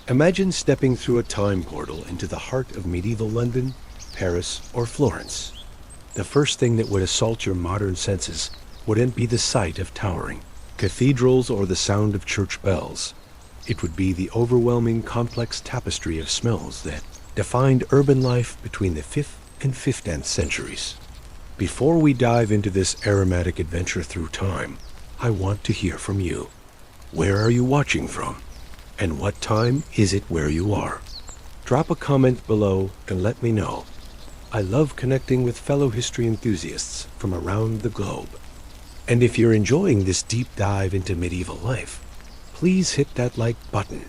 Imagine stepping through a time portal into the heart of medieval London, Paris, or Florence. The first thing that would assault your modern senses wouldn't be the sight of towering cathedrals or the sound of church bells. It would be the overwhelming complex tapestry of smells that defined urban life between the 5th and 15th centuries. Before we dive into this aromatic adventure through time, I want to hear from you. Where are you watching from? And what time is it where you are? Drop a comment below and let me know. I love connecting with fellow history enthusiasts from around the globe. And if you're enjoying this deep dive into medieval life, please hit that like button.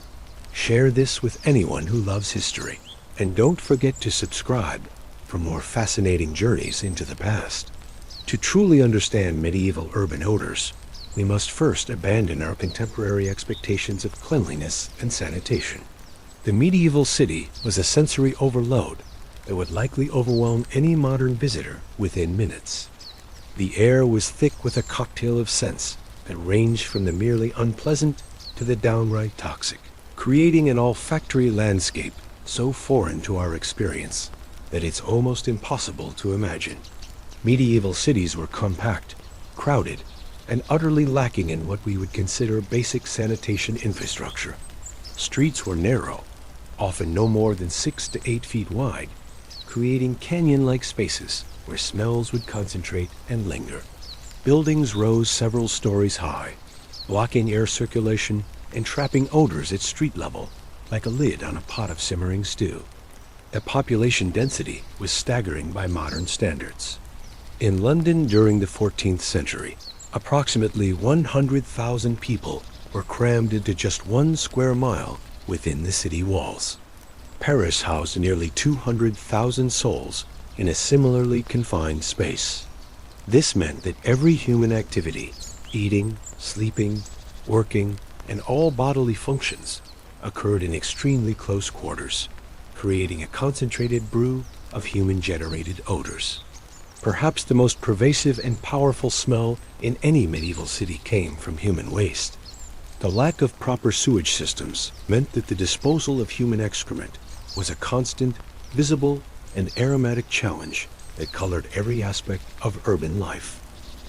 Share this with anyone who loves history. And don't forget to subscribe for more fascinating journeys into the past. To truly understand medieval urban odors, we must first abandon our contemporary expectations of cleanliness and sanitation. The medieval city was a sensory overload that would likely overwhelm any modern visitor within minutes. The air was thick with a cocktail of scents that ranged from the merely unpleasant to the downright toxic, creating an olfactory landscape so foreign to our experience that it's almost impossible to imagine. Medieval cities were compact, crowded, and utterly lacking in what we would consider basic sanitation infrastructure. Streets were narrow, often no more than 6 to 8 feet wide, creating canyon-like spaces where smells would concentrate and linger. Buildings rose several stories high, blocking air circulation and trapping odors at street level like a lid on a pot of simmering stew. The population density was staggering by modern standards. In London during the 14th century, approximately 100,000 people were crammed into just 1 square mile within the city walls. Paris housed nearly 200,000 souls in a similarly confined space. This meant that every human activity, eating, sleeping, working, and all bodily functions, occurred in extremely close quarters, creating a concentrated brew of human-generated odors. Perhaps the most pervasive and powerful smell in any medieval city came from human waste. The lack of proper sewage systems meant that the disposal of human excrement was a constant, visible, and aromatic challenge that colored every aspect of urban life.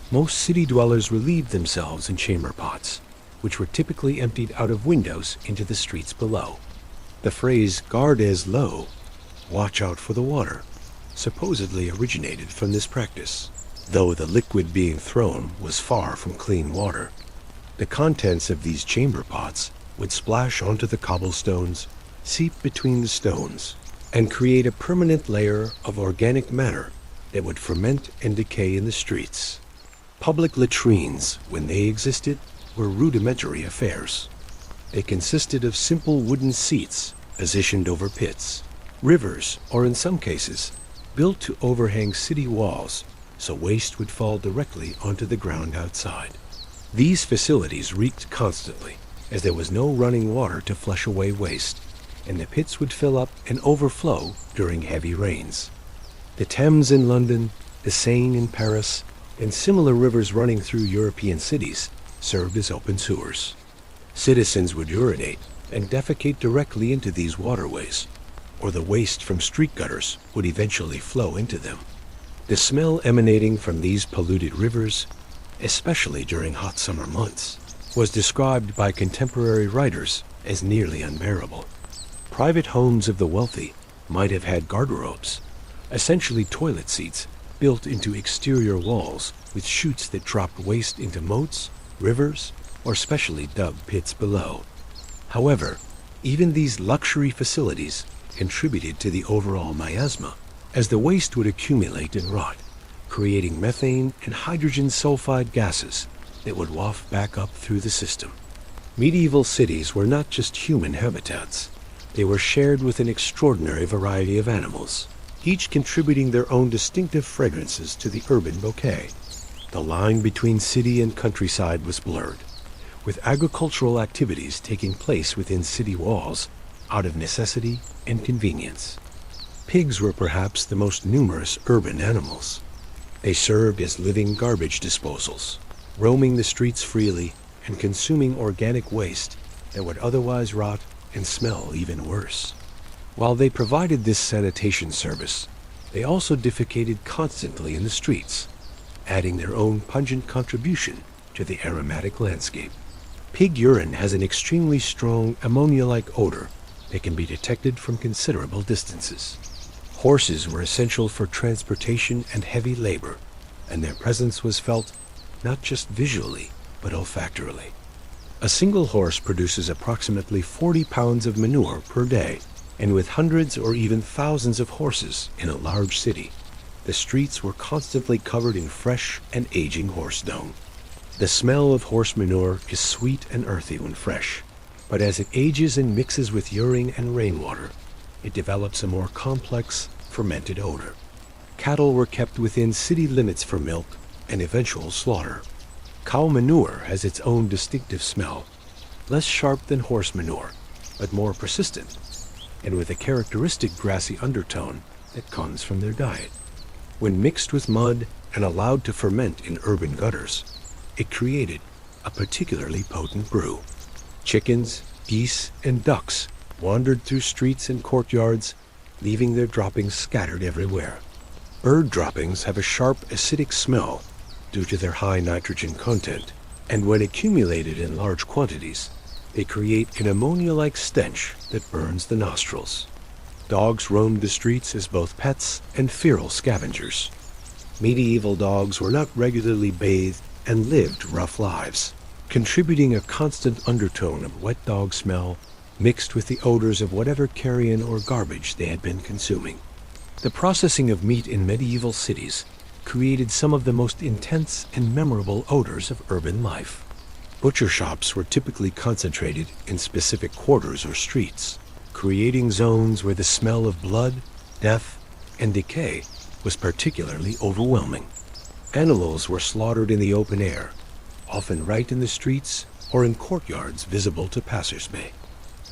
Most city dwellers relieved themselves in chamber pots, which were typically emptied out of windows into the streets below. The phrase "gardes l'eau," watch out for the water, supposedly originated from this practice, though the liquid being thrown was far from clean water. The contents of these chamber pots would splash onto the cobblestones, seep between the stones, and create a permanent layer of organic matter that would ferment and decay in the streets. Public latrines, when they existed, were rudimentary affairs. They consisted of simple wooden seats positioned over pits. Rivers, or in some cases, built to overhang city walls so waste would fall directly onto the ground outside. These facilities reeked constantly, as there was no running water to flush away waste, and the pits would fill up and overflow during heavy rains. The Thames in London, the Seine in Paris, and similar rivers running through European cities served as open sewers. Citizens would urinate and defecate directly into these waterways, or the waste from street gutters would eventually flow into them. The smell emanating from these polluted rivers, especially during hot summer months, was described by contemporary writers as nearly unbearable. Private homes of the wealthy might have had garderobes, essentially toilet seats built into exterior walls with chutes that dropped waste into moats, rivers, or specially dug pits below. However, even these luxury facilities contributed to the overall miasma, as the waste would accumulate and rot, creating methane and hydrogen sulfide gases that would waft back up through the system. Medieval cities were not just human habitats. They were shared with an extraordinary variety of animals, each contributing their own distinctive fragrances to the urban bouquet. The line between city and countryside was blurred, with agricultural activities taking place within city walls out of necessity and convenience. Pigs were perhaps the most numerous urban animals. They served as living garbage disposals, roaming the streets freely and consuming organic waste that would otherwise rot and smell even worse. While they provided this sanitation service, they also defecated constantly in the streets, adding their own pungent contribution to the aromatic landscape. Pig urine has an extremely strong ammonia-like odor that can be detected from considerable distances. Horses were essential for transportation and heavy labor, and their presence was felt not just visually, but olfactorily. A single horse produces approximately 40 pounds of manure per day, and with hundreds or even thousands of horses in a large city, the streets were constantly covered in fresh and aging horse dung. The smell of horse manure is sweet and earthy when fresh, but as it ages and mixes with urine and rainwater, it develops a more complex, fermented odor. Cattle were kept within city limits for milk and eventual slaughter. Cow manure has its own distinctive smell, less sharp than horse manure, but more persistent, and with a characteristic grassy undertone that comes from their diet. When mixed with mud and allowed to ferment in urban gutters, it created a particularly potent brew. Chickens, geese, and ducks wandered through streets and courtyards, leaving their droppings scattered everywhere. Bird droppings have a sharp, acidic smell due to their high nitrogen content, and when accumulated in large quantities, they create an ammonia-like stench that burns the nostrils. Dogs roamed the streets as both pets and feral scavengers. Medieval dogs were not regularly bathed and lived rough lives, contributing a constant undertone of wet dog smell mixed with the odors of whatever carrion or garbage they had been consuming. The processing of meat in medieval cities created some of the most intense and memorable odors of urban life. Butcher shops were typically concentrated in specific quarters or streets, creating zones where the smell of blood, death, and decay was particularly overwhelming. Animals were slaughtered in the open air, often right in the streets or in courtyards visible to passers-by.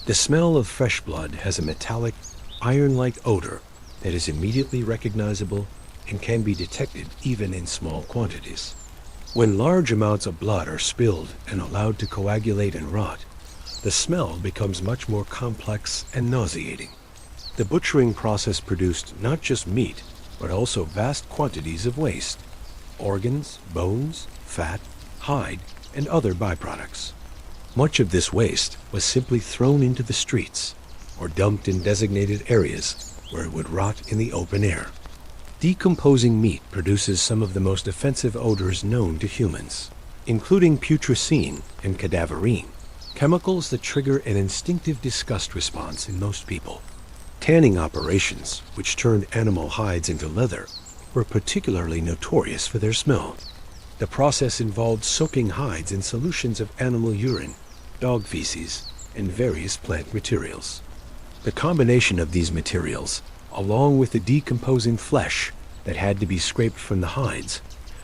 The smell of fresh blood has a metallic, iron-like odor that is immediately recognizable and can be detected even in small quantities. When large amounts of blood are spilled and allowed to coagulate and rot, the smell becomes much more complex and nauseating. The butchering process produced not just meat, but also vast quantities of waste: organs, bones, fat, hide, and other byproducts. Much of this waste was simply thrown into the streets or dumped in designated areas where it would rot in the open air. Decomposing meat produces some of the most offensive odors known to humans, including putrescine and cadaverine, chemicals that trigger an instinctive disgust response in most people. Tanning operations, which turned animal hides into leather, were particularly notorious for their smell. The process involved soaking hides in solutions of animal urine, dog feces, and various plant materials. The combination of these materials, along with the decomposing flesh that had to be scraped from the hides,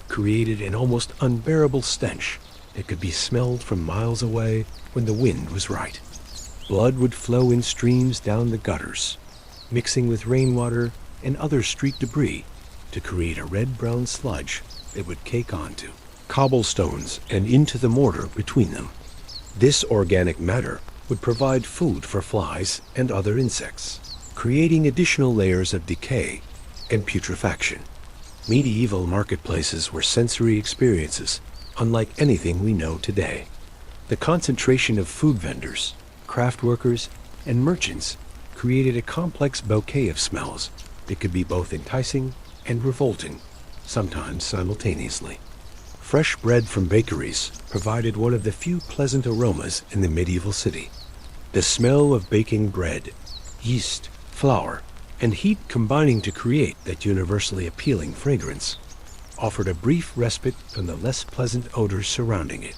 created an almost unbearable stench that could be smelled from miles away when the wind was right. Blood would flow in streams down the gutters, mixing with rainwater and other street debris to create a red-brown sludge that would cake onto cobblestones and into the mortar between them. This organic matter would provide food for flies and other insects, creating additional layers of decay and putrefaction. Medieval marketplaces were sensory experiences unlike anything we know today. The concentration of food vendors, craft workers, and merchants created a complex bouquet of smells that could be both enticing and revolting, sometimes simultaneously. Fresh bread from bakeries provided one of the few pleasant aromas in the medieval city. The smell of baking bread, yeast, flour, and heat combining to create that universally appealing fragrance offered a brief respite from the less pleasant odors surrounding it.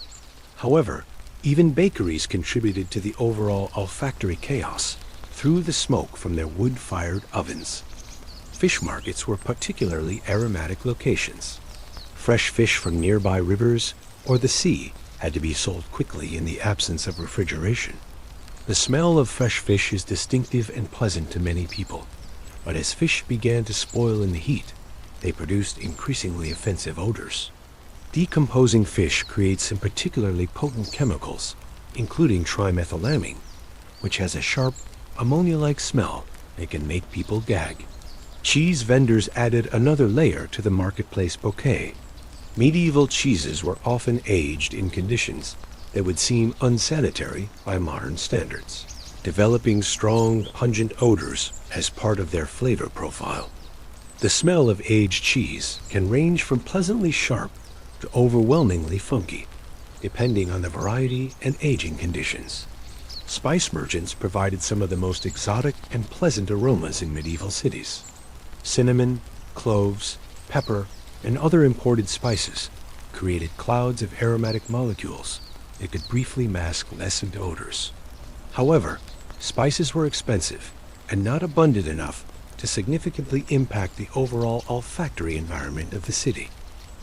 However, even bakeries contributed to the overall olfactory chaos through the smoke from their wood-fired ovens. Fish markets were particularly aromatic locations. Fresh fish from nearby rivers or the sea had to be sold quickly in the absence of refrigeration. The smell of fresh fish is distinctive and pleasant to many people, but as fish began to spoil in the heat, they produced increasingly offensive odors. Decomposing fish creates some particularly potent chemicals, including trimethylamine, which has a sharp, ammonia-like smell that can make people gag. Cheese vendors added another layer to the marketplace bouquet. Medieval cheeses were often aged in conditions that would seem unsanitary by modern standards, developing strong, pungent odors as part of their flavor profile. The smell of aged cheese can range from pleasantly sharp to overwhelmingly funky, depending on the variety and aging conditions. Spice merchants provided some of the most exotic and pleasant aromas in medieval cities. Cinnamon, cloves, pepper, and other imported spices created clouds of aromatic molecules that could briefly mask lessened odors. However, spices were expensive and not abundant enough to significantly impact the overall olfactory environment of the city.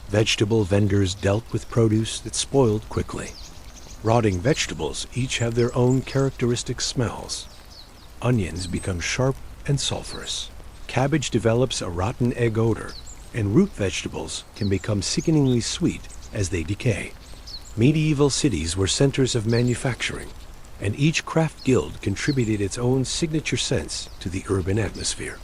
Vegetable vendors dealt with produce that spoiled quickly. Rotting vegetables each have their own characteristic smells. Onions become sharp and sulfurous. Cabbage develops a rotten egg odor, and root vegetables can become sickeningly sweet as they decay. Medieval cities were centers of manufacturing, and each craft guild contributed its own signature scents to the urban atmosphere.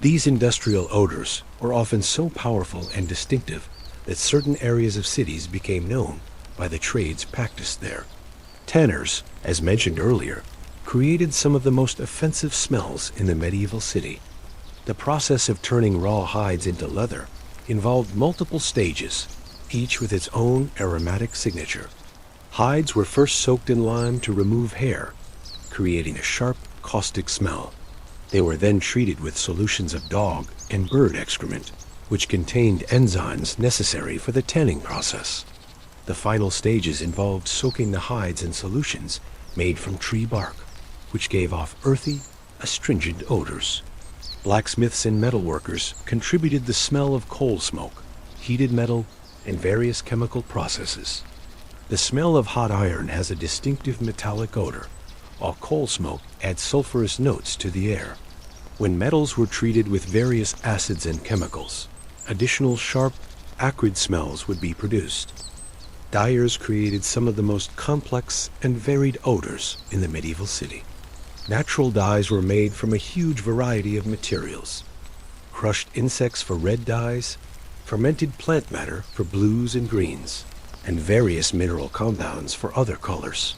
These industrial odors were often so powerful and distinctive that certain areas of cities became known by the trades practiced there. Tanners, as mentioned earlier, created some of the most offensive smells in the medieval city. The process of turning raw hides into leather involved multiple stages, each with its own aromatic signature. Hides were first soaked in lime to remove hair, creating a sharp, caustic smell. They were then treated with solutions of dog and bird excrement, which contained enzymes necessary for the tanning process. The final stages involved soaking the hides in solutions made from tree bark, which gave off earthy, astringent odors. Blacksmiths and metalworkers contributed the smell of coal smoke, heated metal, and various chemical processes. The smell of hot iron has a distinctive metallic odor, while coal smoke adds sulfurous notes to the air. When metals were treated with various acids and chemicals, additional sharp, acrid smells would be produced. Dyers created some of the most complex and varied odors in the medieval city. Natural dyes were made from a huge variety of materials. Crushed insects for red dyes, fermented plant matter for blues and greens, and various mineral compounds for other colors.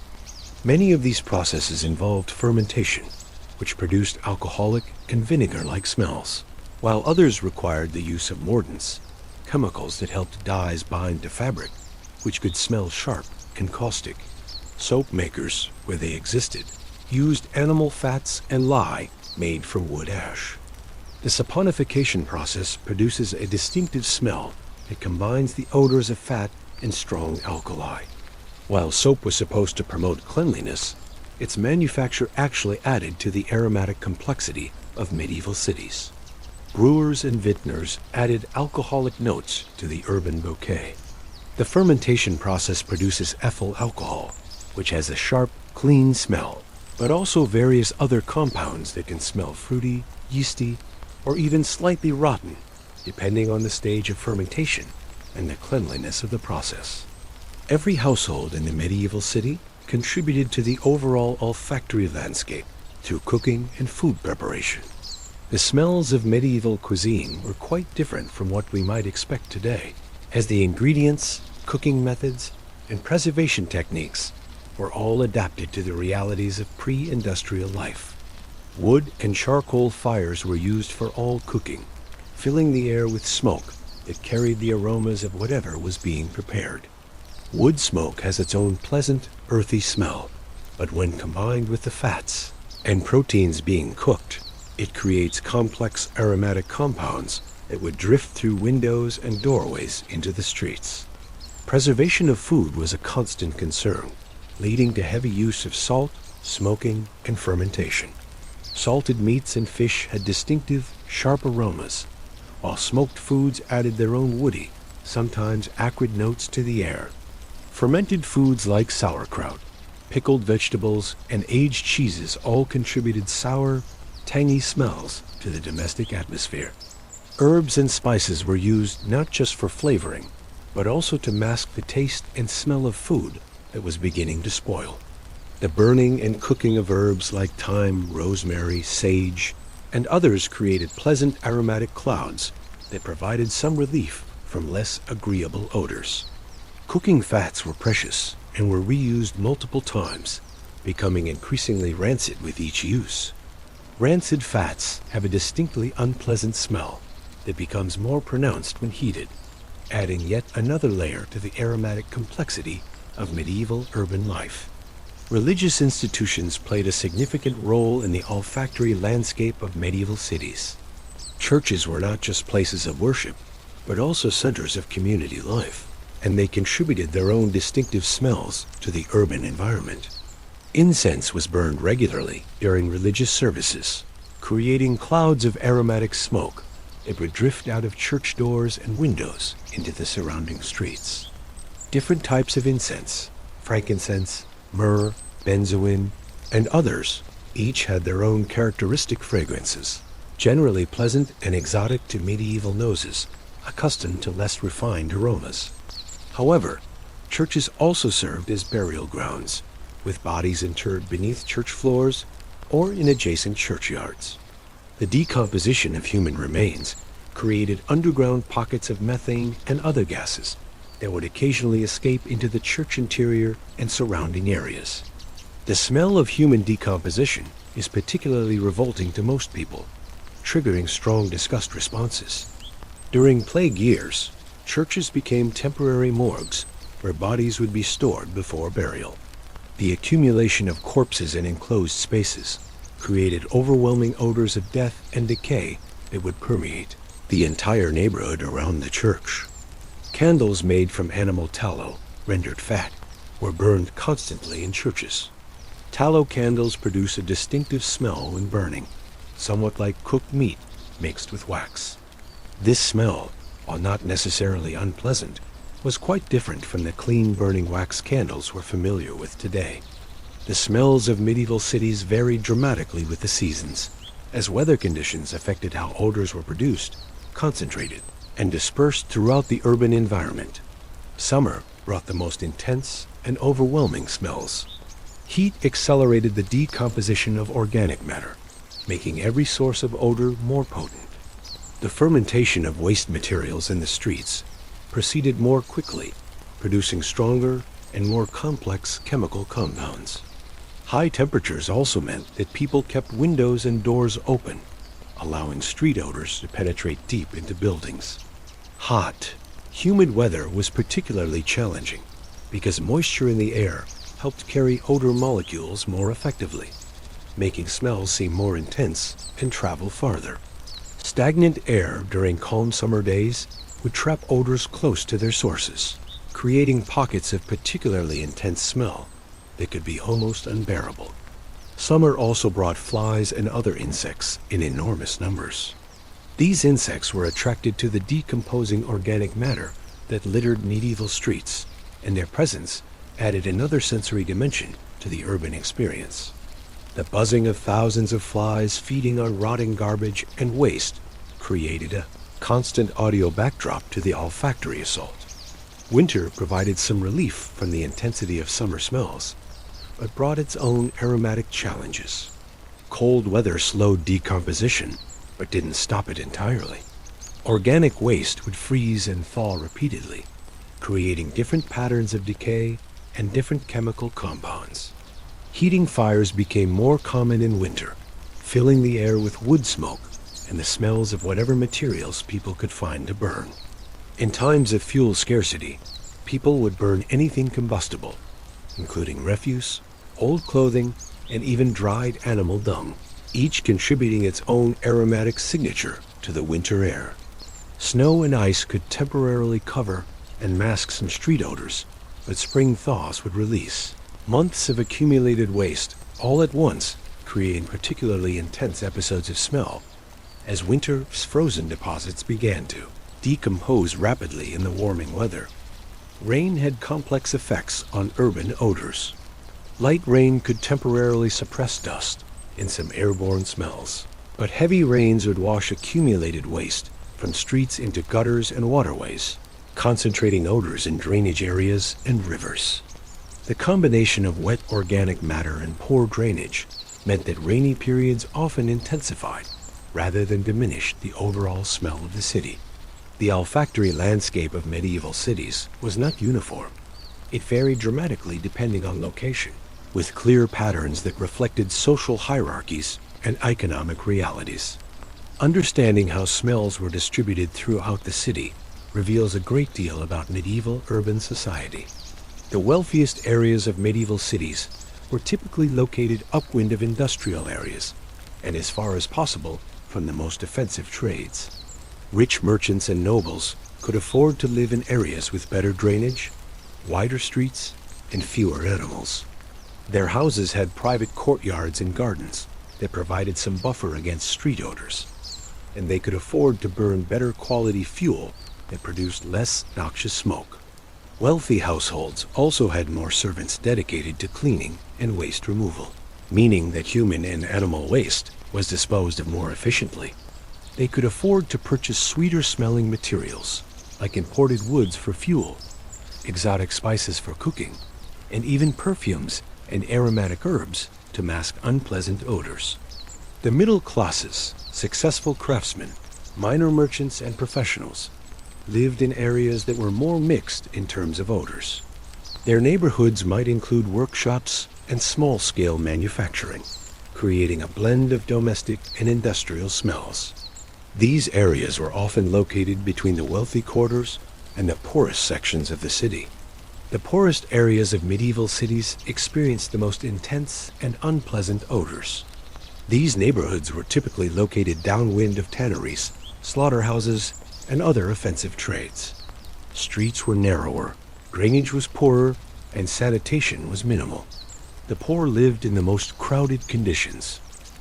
Many of these processes involved fermentation, which produced alcoholic and vinegar-like smells, while others required the use of mordants, chemicals that helped dyes bind to fabric, which could smell sharp and caustic. Soap makers, where they existed, used animal fats and lye made from wood ash. The saponification process produces a distinctive smell that combines the odors of fat and strong alkali. While soap was supposed to promote cleanliness, its manufacture actually added to the aromatic complexity of medieval cities. Brewers and vintners added alcoholic notes to the urban bouquet. The fermentation process produces ethyl alcohol, which has a sharp, clean smell, but also various other compounds that can smell fruity, yeasty, or even slightly rotten, depending on the stage of fermentation and the cleanliness of the process. Every household in the medieval city contributed to the overall olfactory landscape through cooking and food preparation. The smells of medieval cuisine were quite different from what we might expect today, as the ingredients, cooking methods, and preservation techniques were all adapted to the realities of pre-industrial life. Wood and charcoal fires were used for all cooking, filling the air with smoke that carried the aromas of whatever was being prepared. Wood smoke has its own pleasant, earthy smell, but when combined with the fats and proteins being cooked, it creates complex aromatic compounds that would drift through windows and doorways into the streets. Preservation of food was a constant concern, leading to heavy use of salt, smoking, and fermentation. Salted meats and fish had distinctive, sharp aromas, while smoked foods added their own woody, sometimes acrid notes to the air. Fermented foods like sauerkraut, pickled vegetables, and aged cheeses all contributed sour, tangy smells to the domestic atmosphere. Herbs and spices were used not just for flavoring, but also to mask the taste and smell of food that was beginning to spoil. The burning and cooking of herbs like thyme, rosemary, sage, and others created pleasant aromatic clouds that provided some relief from less agreeable odors. Cooking fats were precious and were reused multiple times, becoming increasingly rancid with each use. Rancid fats have a distinctly unpleasant smell that becomes more pronounced when heated, adding yet another layer to the aromatic complexity of medieval urban life. Religious institutions played a significant role in the olfactory landscape of medieval cities. Churches were not just places of worship, but also centers of community life, and they contributed their own distinctive smells to the urban environment. Incense was burned regularly during religious services, creating clouds of aromatic smoke that would drift out of church doors and windows into the surrounding streets. Different types of incense, frankincense, myrrh, benzoin, and others, each had their own characteristic fragrances, generally pleasant and exotic to medieval noses accustomed to less refined aromas. However, churches also served as burial grounds, with bodies interred beneath church floors or in adjacent churchyards. The decomposition of human remains created underground pockets of methane and other gases that would occasionally escape into the church interior and surrounding areas. The smell of human decomposition is particularly revolting to most people, triggering strong disgust responses. During plague years, churches became temporary morgues where bodies would be stored before burial. The accumulation of corpses in enclosed spaces created overwhelming odors of death and decay that would permeate the entire neighborhood around the church. Candles made from animal tallow, rendered fat, were burned constantly in churches. Tallow candles produce a distinctive smell when burning, somewhat like cooked meat mixed with wax. This smell, while not necessarily unpleasant, was quite different from the clean burning wax candles we're familiar with today. The smells of medieval cities varied dramatically with the seasons, as weather conditions affected how odors were produced, concentrated, and dispersed throughout the urban environment. Summer brought the most intense and overwhelming smells. Heat accelerated the decomposition of organic matter, making every source of odor more potent. The fermentation of waste materials in the streets proceeded more quickly, producing stronger and more complex chemical compounds. High temperatures also meant that people kept windows and doors open, allowing street odors to penetrate deep into buildings. Hot, humid weather was particularly challenging because moisture in the air helped carry odor molecules more effectively, making smells seem more intense and travel farther. Stagnant air during calm summer days would trap odors close to their sources, creating pockets of particularly intense smell that could be almost unbearable. Summer also brought flies and other insects in enormous numbers. These insects were attracted to the decomposing organic matter that littered medieval streets, and their presence added another sensory dimension to the urban experience. The buzzing of thousands of flies feeding on rotting garbage and waste created a constant audio backdrop to the olfactory assault. Winter provided some relief from the intensity of summer smells, but brought its own aromatic challenges. Cold weather slowed decomposition, but didn't stop it entirely. Organic waste would freeze and thaw repeatedly, creating different patterns of decay and different chemical compounds. Heating fires became more common in winter, filling the air with wood smoke and the smells of whatever materials people could find to burn. In times of fuel scarcity, people would burn anything combustible, including refuse, old clothing, and even dried animal dung, each contributing its own aromatic signature to the winter air. Snow and ice could temporarily cover and mask some street odors, but spring thaws would release months of accumulated waste all at once, creating particularly intense episodes of smell, as winter's frozen deposits began to decompose rapidly in the warming weather. Rain had complex effects on urban odors. Light rain could temporarily suppress dust and some airborne smells, but heavy rains would wash accumulated waste from streets into gutters and waterways, concentrating odors in drainage areas and rivers. The combination of wet organic matter and poor drainage meant that rainy periods often intensified, rather than diminished, the overall smell of the city. The olfactory landscape of medieval cities was not uniform. It varied dramatically depending on location, with clear patterns that reflected social hierarchies and economic realities. Understanding how smells were distributed throughout the city reveals a great deal about medieval urban society. The wealthiest areas of medieval cities were typically located upwind of industrial areas, and as far as possible from the most offensive trades. Rich merchants and nobles could afford to live in areas with better drainage, wider streets, and fewer animals. Their houses had private courtyards and gardens that provided some buffer against street odors, and they could afford to burn better quality fuel that produced less noxious smoke. Wealthy households also had more servants dedicated to cleaning and waste removal, meaning that human and animal waste was disposed of more efficiently. They could afford to purchase sweeter-smelling materials, like imported woods for fuel, exotic spices for cooking, and even perfumes and aromatic herbs to mask unpleasant odors. The middle classes, successful craftsmen, minor merchants, and professionals lived in areas that were more mixed in terms of odors. Their neighborhoods might include workshops and small-scale manufacturing, creating a blend of domestic and industrial smells. These areas were often located between the wealthy quarters and the poorest sections of the city. The poorest areas of medieval cities experienced the most intense and unpleasant odors. These neighborhoods were typically located downwind of tanneries, slaughterhouses, and other offensive trades. Streets were narrower, drainage was poorer, and sanitation was minimal. The poor lived in the most crowded conditions,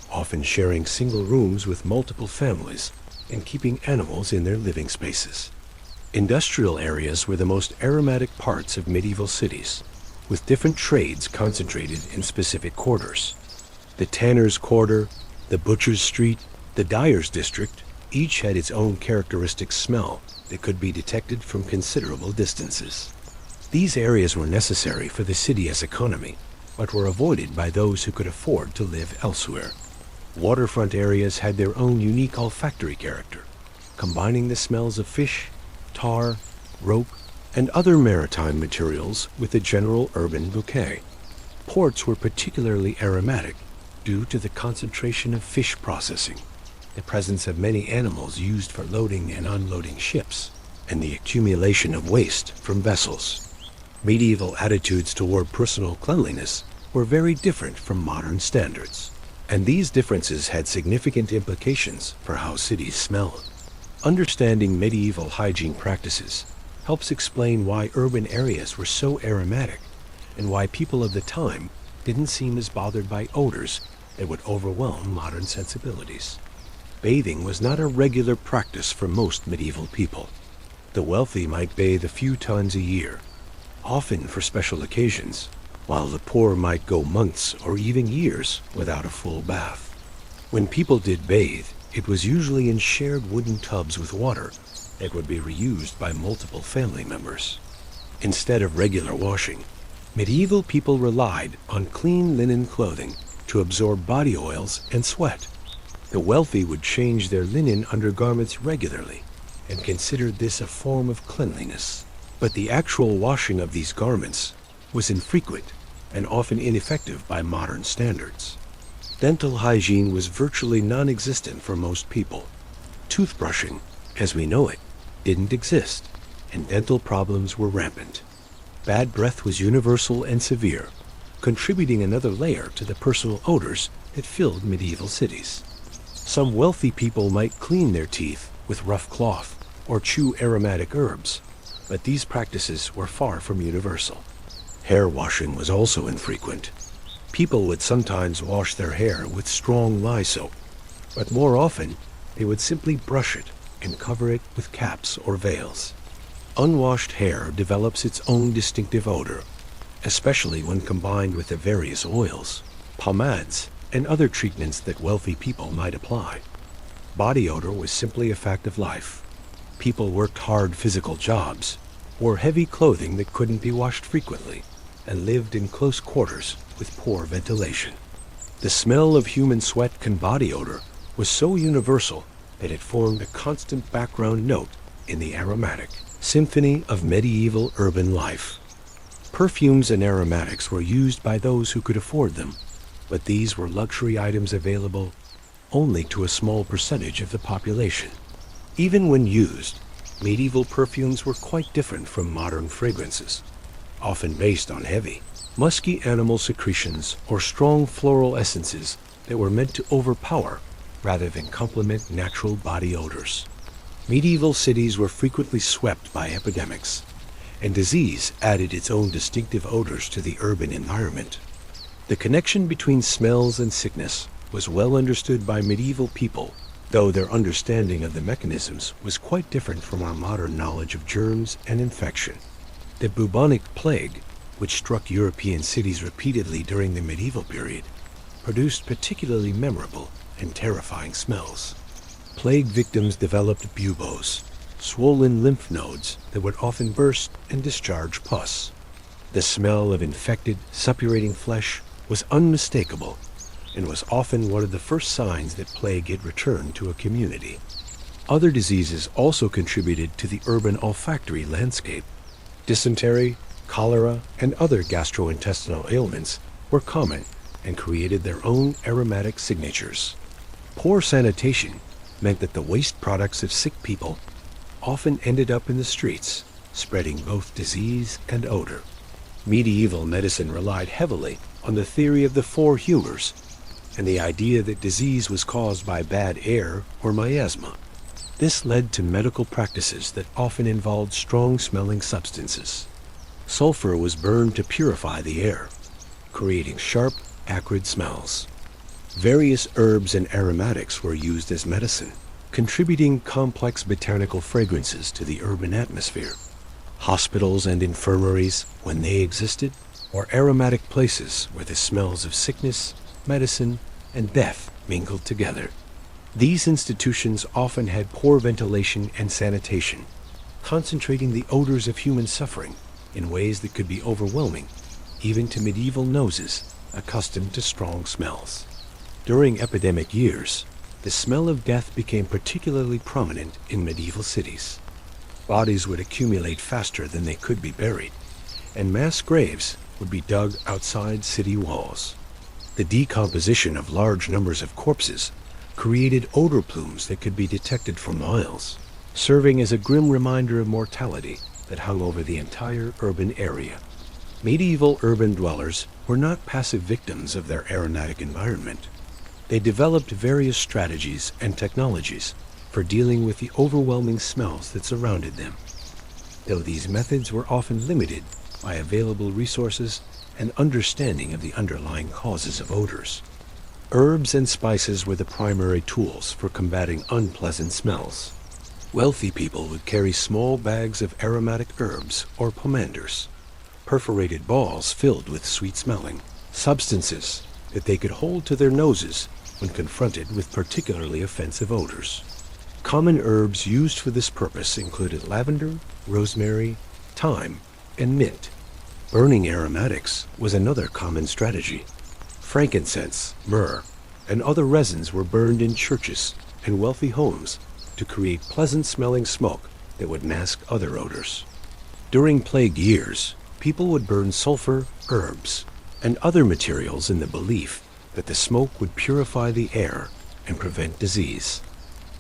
often sharing single rooms with multiple families and keeping animals in their living spaces. Industrial areas were the most aromatic parts of medieval cities, with different trades concentrated in specific quarters. The tanner's quarter, the butcher's street, the dyer's district, each had its own characteristic smell that could be detected from considerable distances. These areas were necessary for the city's economy, but were avoided by those who could afford to live elsewhere. Waterfront areas had their own unique olfactory character, combining the smells of fish, tar, rope, and other maritime materials with a general urban bouquet. Ports were particularly aromatic due to the concentration of fish processing, the presence of many animals used for loading and unloading ships, and the accumulation of waste from vessels. Medieval attitudes toward personal cleanliness were very different from modern standards, and these differences had significant implications for how cities smelled. Understanding medieval hygiene practices helps explain why urban areas were so aromatic and why people of the time didn't seem as bothered by odors that would overwhelm modern sensibilities. Bathing was not a regular practice for most medieval people. The wealthy might bathe a few times a year, often for special occasions, while the poor might go months or even years without a full bath. When people did bathe, it was usually in shared wooden tubs with water that would be reused by multiple family members. Instead of regular washing, medieval people relied on clean linen clothing to absorb body oils and sweat. The wealthy would change their linen undergarments regularly and considered this a form of cleanliness. But the actual washing of these garments was infrequent and often ineffective by modern standards. Dental hygiene was virtually non-existent for most people. Toothbrushing, as we know it, didn't exist, and dental problems were rampant. Bad breath was universal and severe, contributing another layer to the personal odors that filled medieval cities. Some wealthy people might clean their teeth with rough cloth or chew aromatic herbs, but these practices were far from universal. Hair washing was also infrequent. People would sometimes wash their hair with strong lye soap, but more often they would simply brush it and cover it with caps or veils. Unwashed hair develops its own distinctive odor, especially when combined with the various oils, pomades, and other treatments that wealthy people might apply. Body odor was simply a fact of life. People worked hard physical jobs, wore heavy clothing that couldn't be washed frequently, and lived in close quarters with poor ventilation. The smell of human sweat and body odor was so universal that it formed a constant background note in the aromatic symphony of medieval urban life. Perfumes and aromatics were used by those who could afford them, but these were luxury items available only to a small percentage of the population. Even when used, medieval perfumes were quite different from modern fragrances, often based on heavy, musky animal secretions or strong floral essences that were meant to overpower rather than complement natural body odors. Medieval cities were frequently swept by epidemics, and disease added its own distinctive odors to the urban environment. The connection between smells and sickness was well understood by medieval people, though their understanding of the mechanisms was quite different from our modern knowledge of germs and infection. The bubonic plague, which struck European cities repeatedly during the medieval period, produced particularly memorable and terrifying smells. Plague victims developed buboes, swollen lymph nodes that would often burst and discharge pus. The smell of infected, suppurating flesh was unmistakable and was often one of the first signs that plague had returned to a community. Other diseases also contributed to the urban olfactory landscape. Dysentery, cholera, and other gastrointestinal ailments were common and created their own aromatic signatures. Poor sanitation meant that the waste products of sick people often ended up in the streets, spreading both disease and odor. Medieval medicine relied heavily on the theory of the four humors and the idea that disease was caused by bad air or miasma. This led to medical practices that often involved strong-smelling substances. Sulfur was burned to purify the air, creating sharp, acrid smells. Various herbs and aromatics were used as medicine, contributing complex botanical fragrances to the urban atmosphere. Hospitals and infirmaries, when they existed, were aromatic places where the smells of sickness, medicine, and death mingled together. These institutions often had poor ventilation and sanitation, concentrating the odors of human suffering in ways that could be overwhelming, even to medieval noses accustomed to strong smells. During epidemic years, the smell of death became particularly prominent in medieval cities. Bodies would accumulate faster than they could be buried, and mass graves would be dug outside city walls. The decomposition of large numbers of corpses created odor plumes that could be detected for miles, serving as a grim reminder of mortality that hung over the entire urban area. Medieval urban dwellers were not passive victims of their aromatic environment. They developed various strategies and technologies for dealing with the overwhelming smells that surrounded them, though these methods were often limited by available resources and understanding of the underlying causes of odors. Herbs and spices were the primary tools for combating unpleasant smells. Wealthy people would carry small bags of aromatic herbs or pomanders, perforated balls filled with sweet-smelling substances that they could hold to their noses when confronted with particularly offensive odors. Common herbs used for this purpose included lavender, rosemary, thyme, and mint. Burning aromatics was another common strategy. Frankincense, myrrh, and other resins were burned in churches and wealthy homes to create pleasant-smelling smoke that would mask other odors. During plague years, people would burn sulfur, herbs, and other materials in the belief that the smoke would purify the air and prevent disease.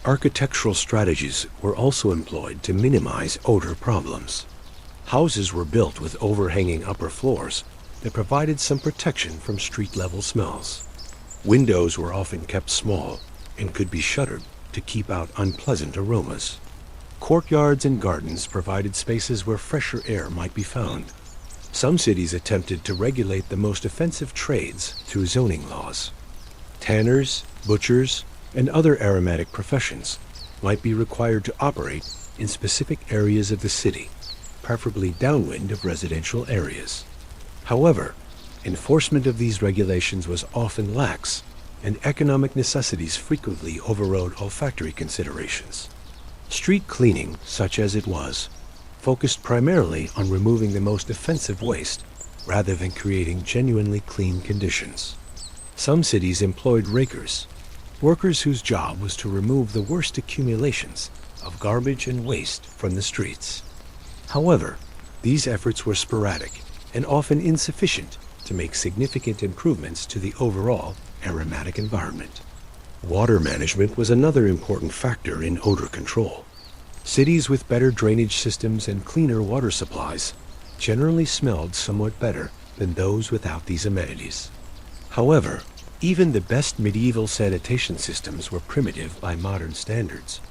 Architectural strategies were also employed to minimize odor problems. Houses were built with overhanging upper floors that provided some protection from street-level smells. Windows were often kept small and could be shuttered to keep out unpleasant aromas. Courtyards and gardens provided spaces where fresher air might be found. Some cities attempted to regulate the most offensive trades through zoning laws. Tanners, butchers, and other aromatic professions might be required to operate in specific areas of the city, preferably downwind of residential areas. However, enforcement of these regulations was often lax, and economic necessities frequently overrode olfactory considerations. Street cleaning, such as it was, focused primarily on removing the most offensive waste rather than creating genuinely clean conditions. Some cities employed rakers, workers whose job was to remove the worst accumulations of garbage and waste from the streets. However, these efforts were sporadic and often insufficient to make significant improvements to the overall aromatic environment. Water management was another important factor in odor control. Cities with better drainage systems and cleaner water supplies generally smelled somewhat better than those without these amenities. However, even the best medieval sanitation systems were primitive by modern standards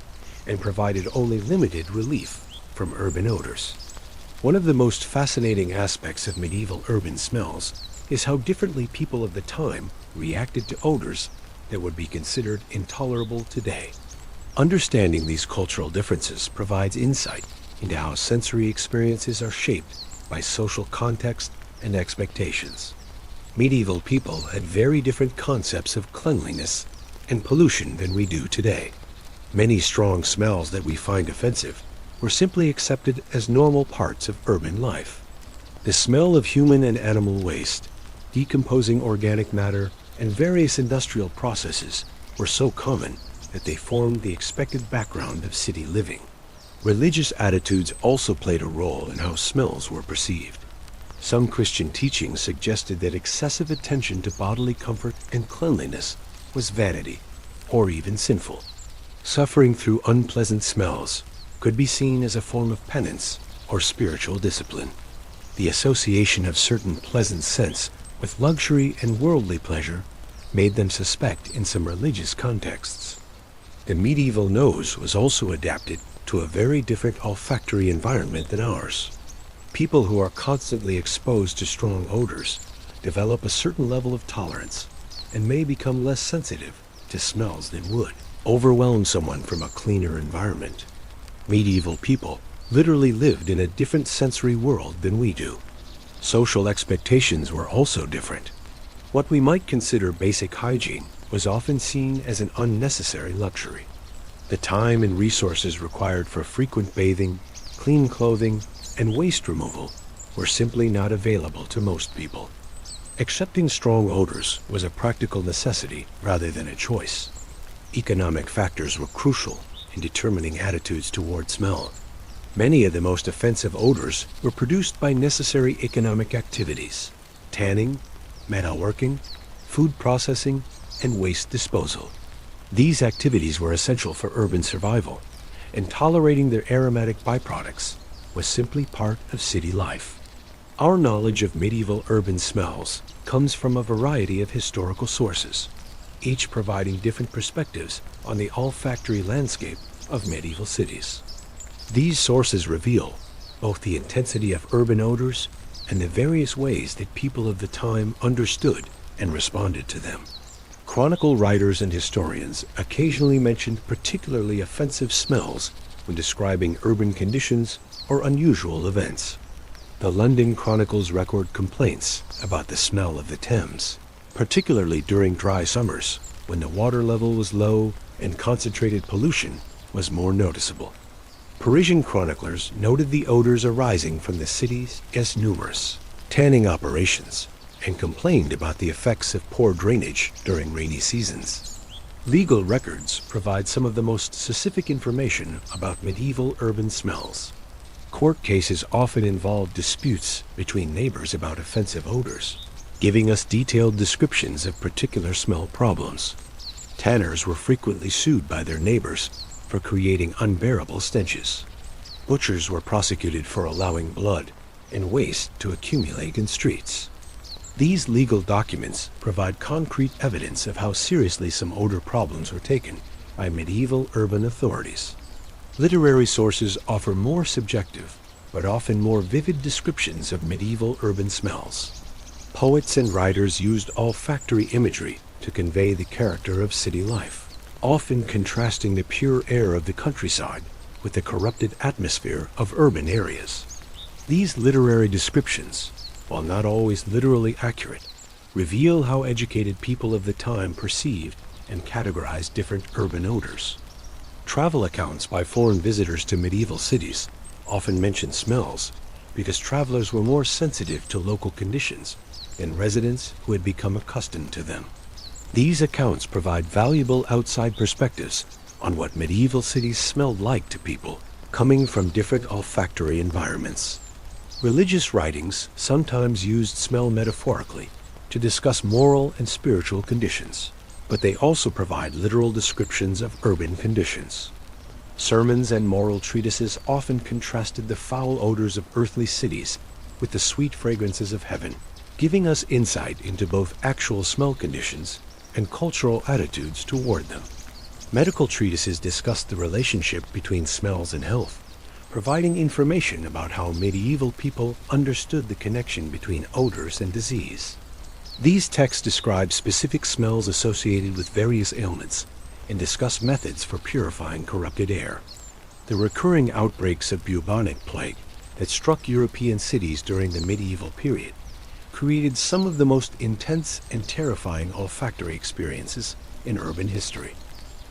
and provided only limited relief from urban odors. One of the most fascinating aspects of medieval urban smells is how differently people of the time reacted to odors that would be considered intolerable today. Understanding these cultural differences provides insight into how sensory experiences are shaped by social context and expectations. Medieval people had very different concepts of cleanliness and pollution than we do today. Many strong smells that we find offensive were simply accepted as normal parts of urban life. The smell of human and animal waste, decomposing organic matter, and various industrial processes were so common that they formed the expected background of city living. Religious attitudes also played a role in how smells were perceived. Some Christian teachings suggested that excessive attention to bodily comfort and cleanliness was vanity, or even sinful. Suffering through unpleasant smells could be seen as a form of penance or spiritual discipline. The association of certain pleasant scents with luxury and worldly pleasure made them suspect in some religious contexts. The medieval nose was also adapted to a very different olfactory environment than ours. People who are constantly exposed to strong odors develop a certain level of tolerance and may become less sensitive to smells than would overwhelm someone from a cleaner environment. Medieval people literally lived in a different sensory world than we do. Social expectations were also different. What we might consider basic hygiene was often seen as an unnecessary luxury. The time and resources required for frequent bathing, clean clothing, and waste removal were simply not available to most people. Accepting strong odors was a practical necessity rather than a choice. Economic factors were crucial in determining attitudes toward smell. Many of the most offensive odors were produced by necessary economic activities: tanning, metalworking, food processing, and waste disposal. These activities were essential for urban survival, and tolerating their aromatic byproducts was simply part of city life. Our knowledge of medieval urban smells comes from a variety of historical sources, each providing different perspectives on the olfactory landscape of medieval cities. These sources reveal both the intensity of urban odors and the various ways that people of the time understood and responded to them. Chronicle writers and historians occasionally mentioned particularly offensive smells when describing urban conditions or unusual events. The London Chronicles record complaints about the smell of the Thames, particularly during dry summers when the water level was low and concentrated pollution was more noticeable. Parisian chroniclers noted the odors arising from the city's as numerous tanning operations and complained about the effects of poor drainage during rainy seasons. Legal records provide some of the most specific information about medieval urban smells. Court cases often involve disputes between neighbors about offensive odors, giving us detailed descriptions of particular smell problems. Tanners were frequently sued by their neighbors for creating unbearable stenches. Butchers were prosecuted for allowing blood and waste to accumulate in streets. These legal documents provide concrete evidence of how seriously some odor problems were taken by medieval urban authorities. Literary sources offer more subjective, but often more vivid descriptions of medieval urban smells. Poets and writers used olfactory imagery to convey the character of city life, often contrasting the pure air of the countryside with the corrupted atmosphere of urban areas. These literary descriptions, while not always literally accurate, reveal how educated people of the time perceived and categorized different urban odors. Travel accounts by foreign visitors to medieval cities often mention smells because travelers were more sensitive to local conditions than residents who had become accustomed to them. These accounts provide valuable outside perspectives on what medieval cities smelled like to people coming from different olfactory environments. Religious writings sometimes used smell metaphorically to discuss moral and spiritual conditions, but they also provide literal descriptions of urban conditions. Sermons and moral treatises often contrasted the foul odors of earthly cities with the sweet fragrances of heaven, giving us insight into both actual smell conditions and cultural attitudes toward them. Medical treatises discussed the relationship between smells and health, providing information about how medieval people understood the connection between odors and disease. These texts describe specific smells associated with various ailments and discuss methods for purifying corrupted air. The recurring outbreaks of bubonic plague that struck European cities during the medieval period created some of the most intense and terrifying olfactory experiences in urban history.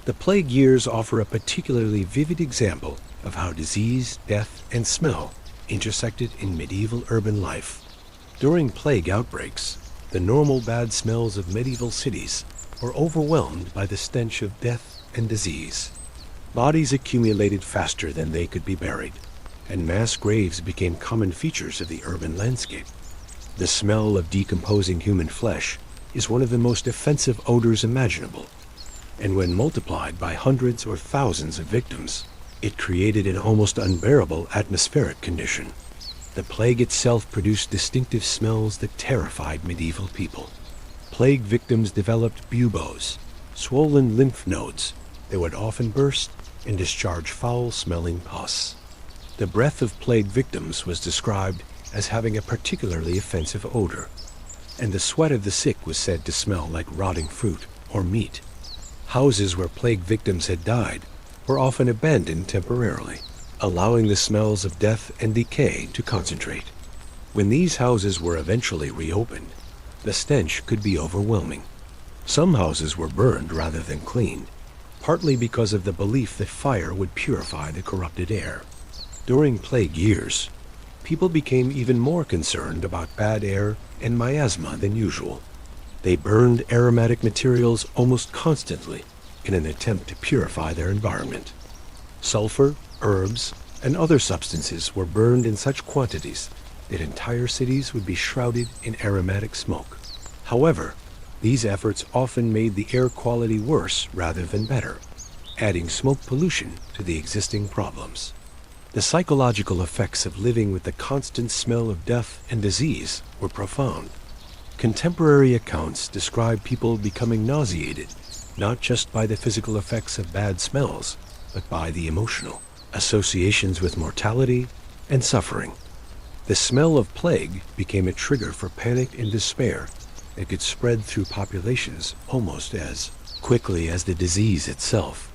The plague years offer a particularly vivid example of how disease, death, and smell intersected in medieval urban life. During plague outbreaks, the normal bad smells of medieval cities were overwhelmed by the stench of death and disease. Bodies accumulated faster than they could be buried, and mass graves became common features of the urban landscape. The smell of decomposing human flesh is one of the most offensive odors imaginable, and when multiplied by hundreds or thousands of victims, it created an almost unbearable atmospheric condition. The plague itself produced distinctive smells that terrified medieval people. Plague victims developed buboes, swollen lymph nodes that would often burst and discharge foul-smelling pus. The breath of plague victims was described as having a particularly offensive odor, and the sweat of the sick was said to smell like rotting fruit or meat. Houses where plague victims had died were often abandoned temporarily, allowing the smells of death and decay to concentrate. When these houses were eventually reopened, the stench could be overwhelming. Some houses were burned rather than cleaned, partly because of the belief that fire would purify the corrupted air. During plague years, people became even more concerned about bad air and miasma than usual. They burned aromatic materials almost constantly in an attempt to purify their environment. Sulfur, herbs, and other substances were burned in such quantities that entire cities would be shrouded in aromatic smoke. However, these efforts often made the air quality worse rather than better, adding smoke pollution to the existing problems. The psychological effects of living with the constant smell of death and disease were profound. Contemporary accounts describe people becoming nauseated, not just by the physical effects of bad smells, but by the emotional associations with mortality and suffering. The smell of plague became a trigger for panic and despair that could spread through populations almost as quickly as the disease itself.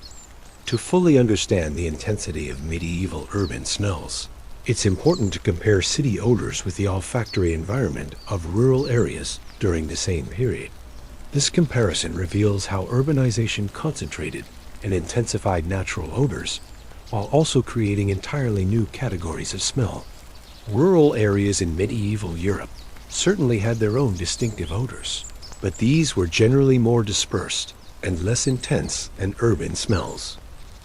To fully understand the intensity of medieval urban smells, it's important to compare city odors with the olfactory environment of rural areas during the same period. This comparison reveals how urbanization concentrated and intensified natural odors, while also creating entirely new categories of smell. Rural areas in medieval Europe certainly had their own distinctive odors, but these were generally more dispersed and less intense than urban smells.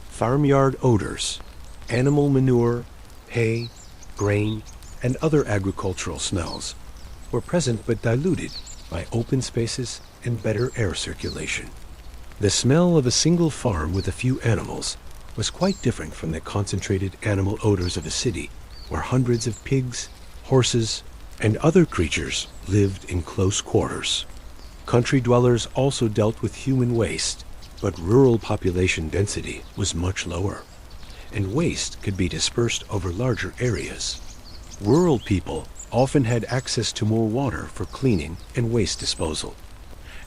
Farmyard odors, animal manure, hay, grain, and other agricultural smells were present but diluted by open spaces and better air circulation. The smell of a single farm with a few animals was quite different from the concentrated animal odors of a city where hundreds of pigs, horses, and other creatures lived in close quarters. Country dwellers also dealt with human waste, but rural population density was much lower, and waste could be dispersed over larger areas. Rural people often had access to more water for cleaning and waste disposal,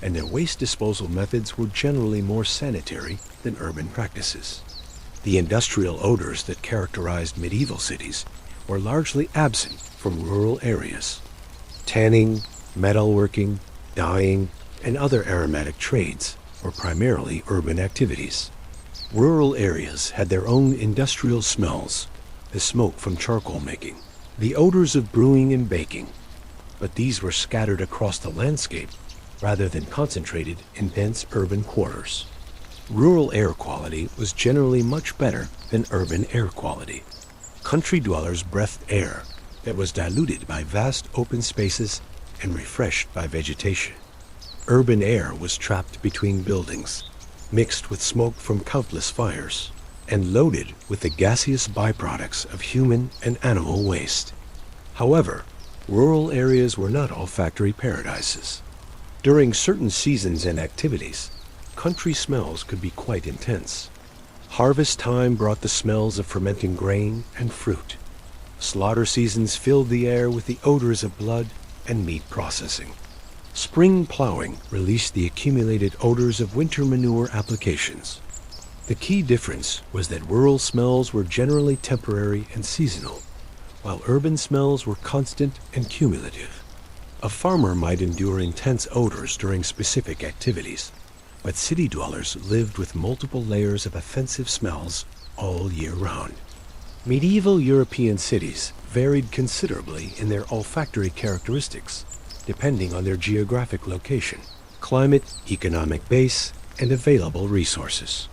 and their waste disposal methods were generally more sanitary than urban practices. The industrial odors that characterized medieval cities were largely absent from rural areas. Tanning, metalworking, dyeing, and other aromatic trades were primarily urban activities. Rural areas had their own industrial smells, the smoke from charcoal making, the odors of brewing and baking, but these were scattered across the landscape rather than concentrated in dense urban quarters. Rural air quality was generally much better than urban air quality. Country dwellers breathed air that was diluted by vast open spaces and refreshed by vegetation. Urban air was trapped between buildings, mixed with smoke from countless fires, and loaded with the gaseous byproducts of human and animal waste. However, rural areas were not all factory paradises. During certain seasons and activities, country smells could be quite intense. Harvest time brought the smells of fermenting grain and fruit. Slaughter seasons filled the air with the odors of blood and meat processing. Spring plowing released the accumulated odors of winter manure applications. The key difference was that rural smells were generally temporary and seasonal, while urban smells were constant and cumulative. A farmer might endure intense odors during specific activities, but city dwellers lived with multiple layers of offensive smells all year round. Medieval European cities varied considerably in their olfactory characteristics, depending on their geographic location, climate, economic base, and available resources.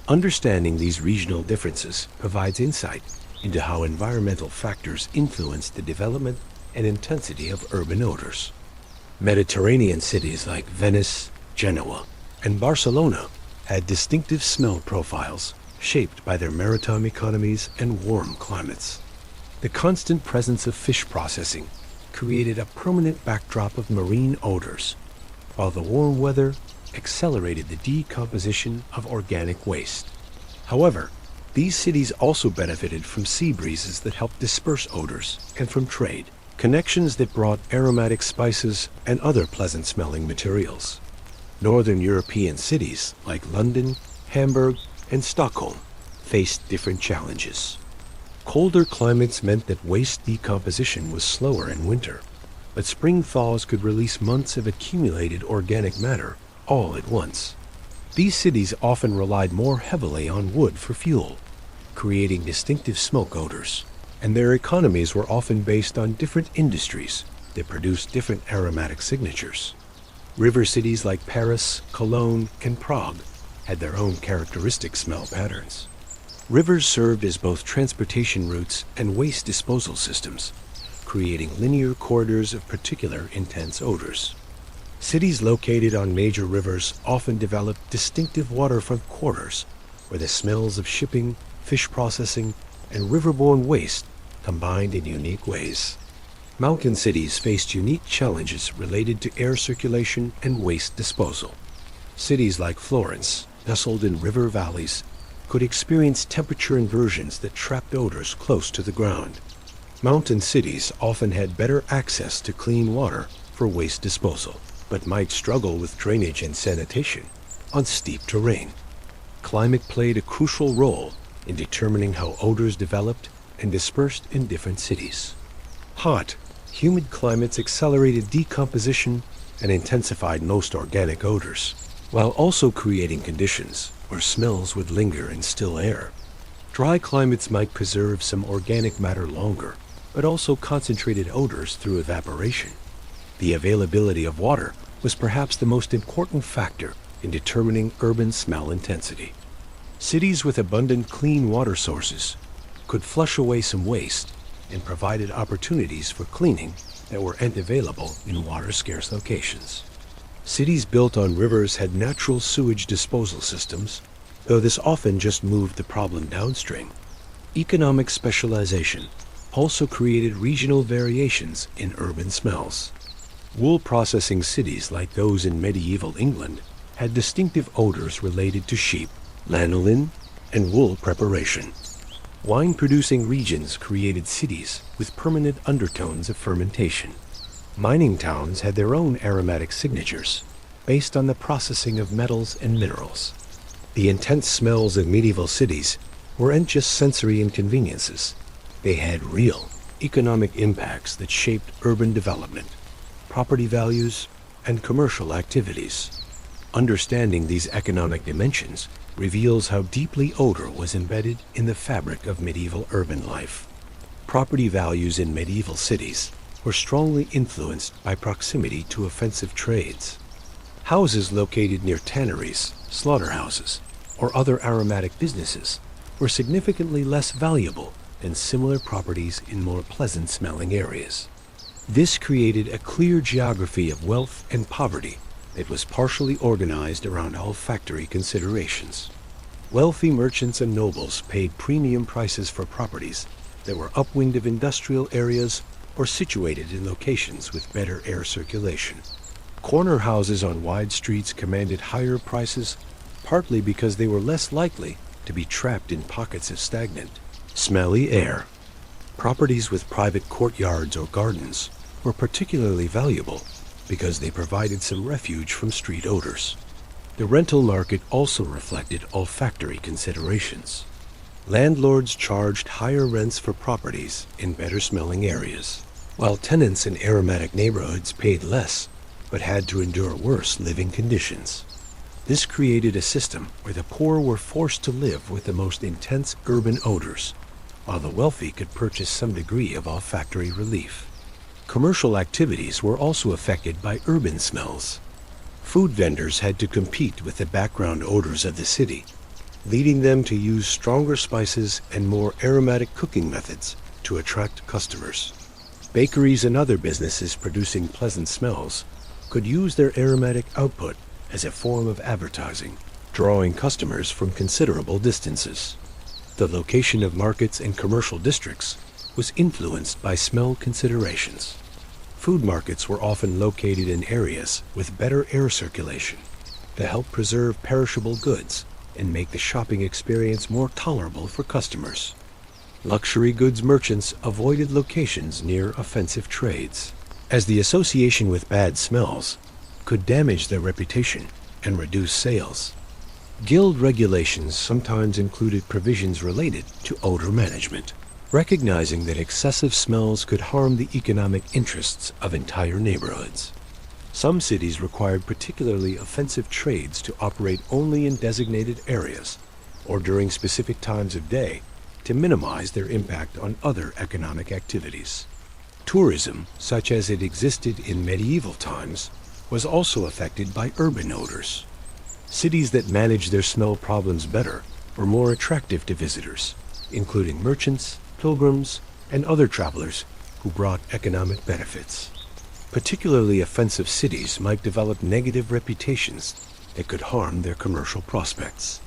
Understanding these regional differences provides insight into how environmental factors influence the development and intensity of urban odors. Mediterranean cities like Venice, Genoa, and Barcelona had distinctive smell profiles shaped by their maritime economies and warm climates. The constant presence of fish processing created a permanent backdrop of marine odors, while the warm weather accelerated the decomposition of organic waste. However, these cities also benefited from sea breezes that helped disperse odors and from trade, connections that brought aromatic spices and other pleasant-smelling materials. Northern European cities like London, Hamburg, and Stockholm faced different challenges. Colder climates meant that waste decomposition was slower in winter, but spring thaws could release months of accumulated organic matter all at once. These cities often relied more heavily on wood for fuel, creating distinctive smoke odors, and their economies were often based on different industries that produced different aromatic signatures. River cities like Paris, Cologne, and Prague had their own characteristic smell patterns. Rivers served as both transportation routes and waste disposal systems, creating linear corridors of particular intense odors. Cities located on major rivers often developed distinctive waterfront quarters where the smells of shipping, fish processing, and riverborne waste combined in unique ways. Mountain cities faced unique challenges related to air circulation and waste disposal. Cities like Florence, nestled in river valleys, could experience temperature inversions that trapped odors close to the ground. Mountain cities often had better access to clean water for waste disposal, but might struggle with drainage and sanitation on steep terrain. Climate played a crucial role in determining how odors developed and dispersed in different cities. Hot, humid climates accelerated decomposition and intensified most organic odors, while also creating conditions where smells would linger in still air. Dry climates might preserve some organic matter longer, but also concentrated odors through evaporation. The availability of water was perhaps the most important factor in determining urban smell intensity. Cities with abundant clean water sources could flush away some waste and provided opportunities for cleaning that were unavailable in water-scarce locations. Cities built on rivers had natural sewage disposal systems, though this often just moved the problem downstream. Economic specialization also created regional variations in urban smells. Wool processing cities like those in medieval England had distinctive odors related to sheep, lanolin, and wool preparation. Wine-producing regions created cities with permanent undertones of fermentation. Mining towns had their own aromatic signatures based on the processing of metals and minerals. The intense smells of medieval cities weren't just sensory inconveniences. They had real economic impacts that shaped urban development, property values, and commercial activities. Understanding these economic dimensions reveals how deeply odor was embedded in the fabric of medieval urban life. Property values in medieval cities were strongly influenced by proximity to offensive trades. Houses located near tanneries, slaughterhouses, or other aromatic businesses were significantly less valuable than similar properties in more pleasant-smelling areas. This created a clear geography of wealth and poverty that was partially organized around olfactory considerations. Wealthy merchants and nobles paid premium prices for properties that were upwind of industrial areas or situated in locations with better air circulation. Corner houses on wide streets commanded higher prices, partly because they were less likely to be trapped in pockets of stagnant, smelly air. Properties with private courtyards or gardens were particularly valuable because they provided some refuge from street odors. The rental market also reflected olfactory considerations. Landlords charged higher rents for properties in better-smelling areas, while tenants in aromatic neighborhoods paid less but had to endure worse living conditions. This created a system where the poor were forced to live with the most intense urban odors, while the wealthy could purchase some degree of olfactory relief. Commercial activities were also affected by urban smells. Food vendors had to compete with the background odors of the city, leading them to use stronger spices and more aromatic cooking methods to attract customers. Bakeries and other businesses producing pleasant smells could use their aromatic output as a form of advertising, drawing customers from considerable distances. The location of markets and commercial districts was influenced by smell considerations. Food markets were often located in areas with better air circulation to help preserve perishable goods and make the shopping experience more tolerable for customers. Luxury goods merchants avoided locations near offensive trades, as the association with bad smells could damage their reputation and reduce sales. Guild regulations sometimes included provisions related to odor management, recognizing that excessive smells could harm the economic interests of entire neighborhoods. Some cities required particularly offensive trades to operate only in designated areas or during specific times of day to minimize their impact on other economic activities. Tourism, such as it existed in medieval times, was also affected by urban odors. Cities that managed their smell problems better were more attractive to visitors, including merchants, pilgrims, and other travelers who brought economic benefits. Particularly offensive cities might develop negative reputations that could harm their commercial prospects.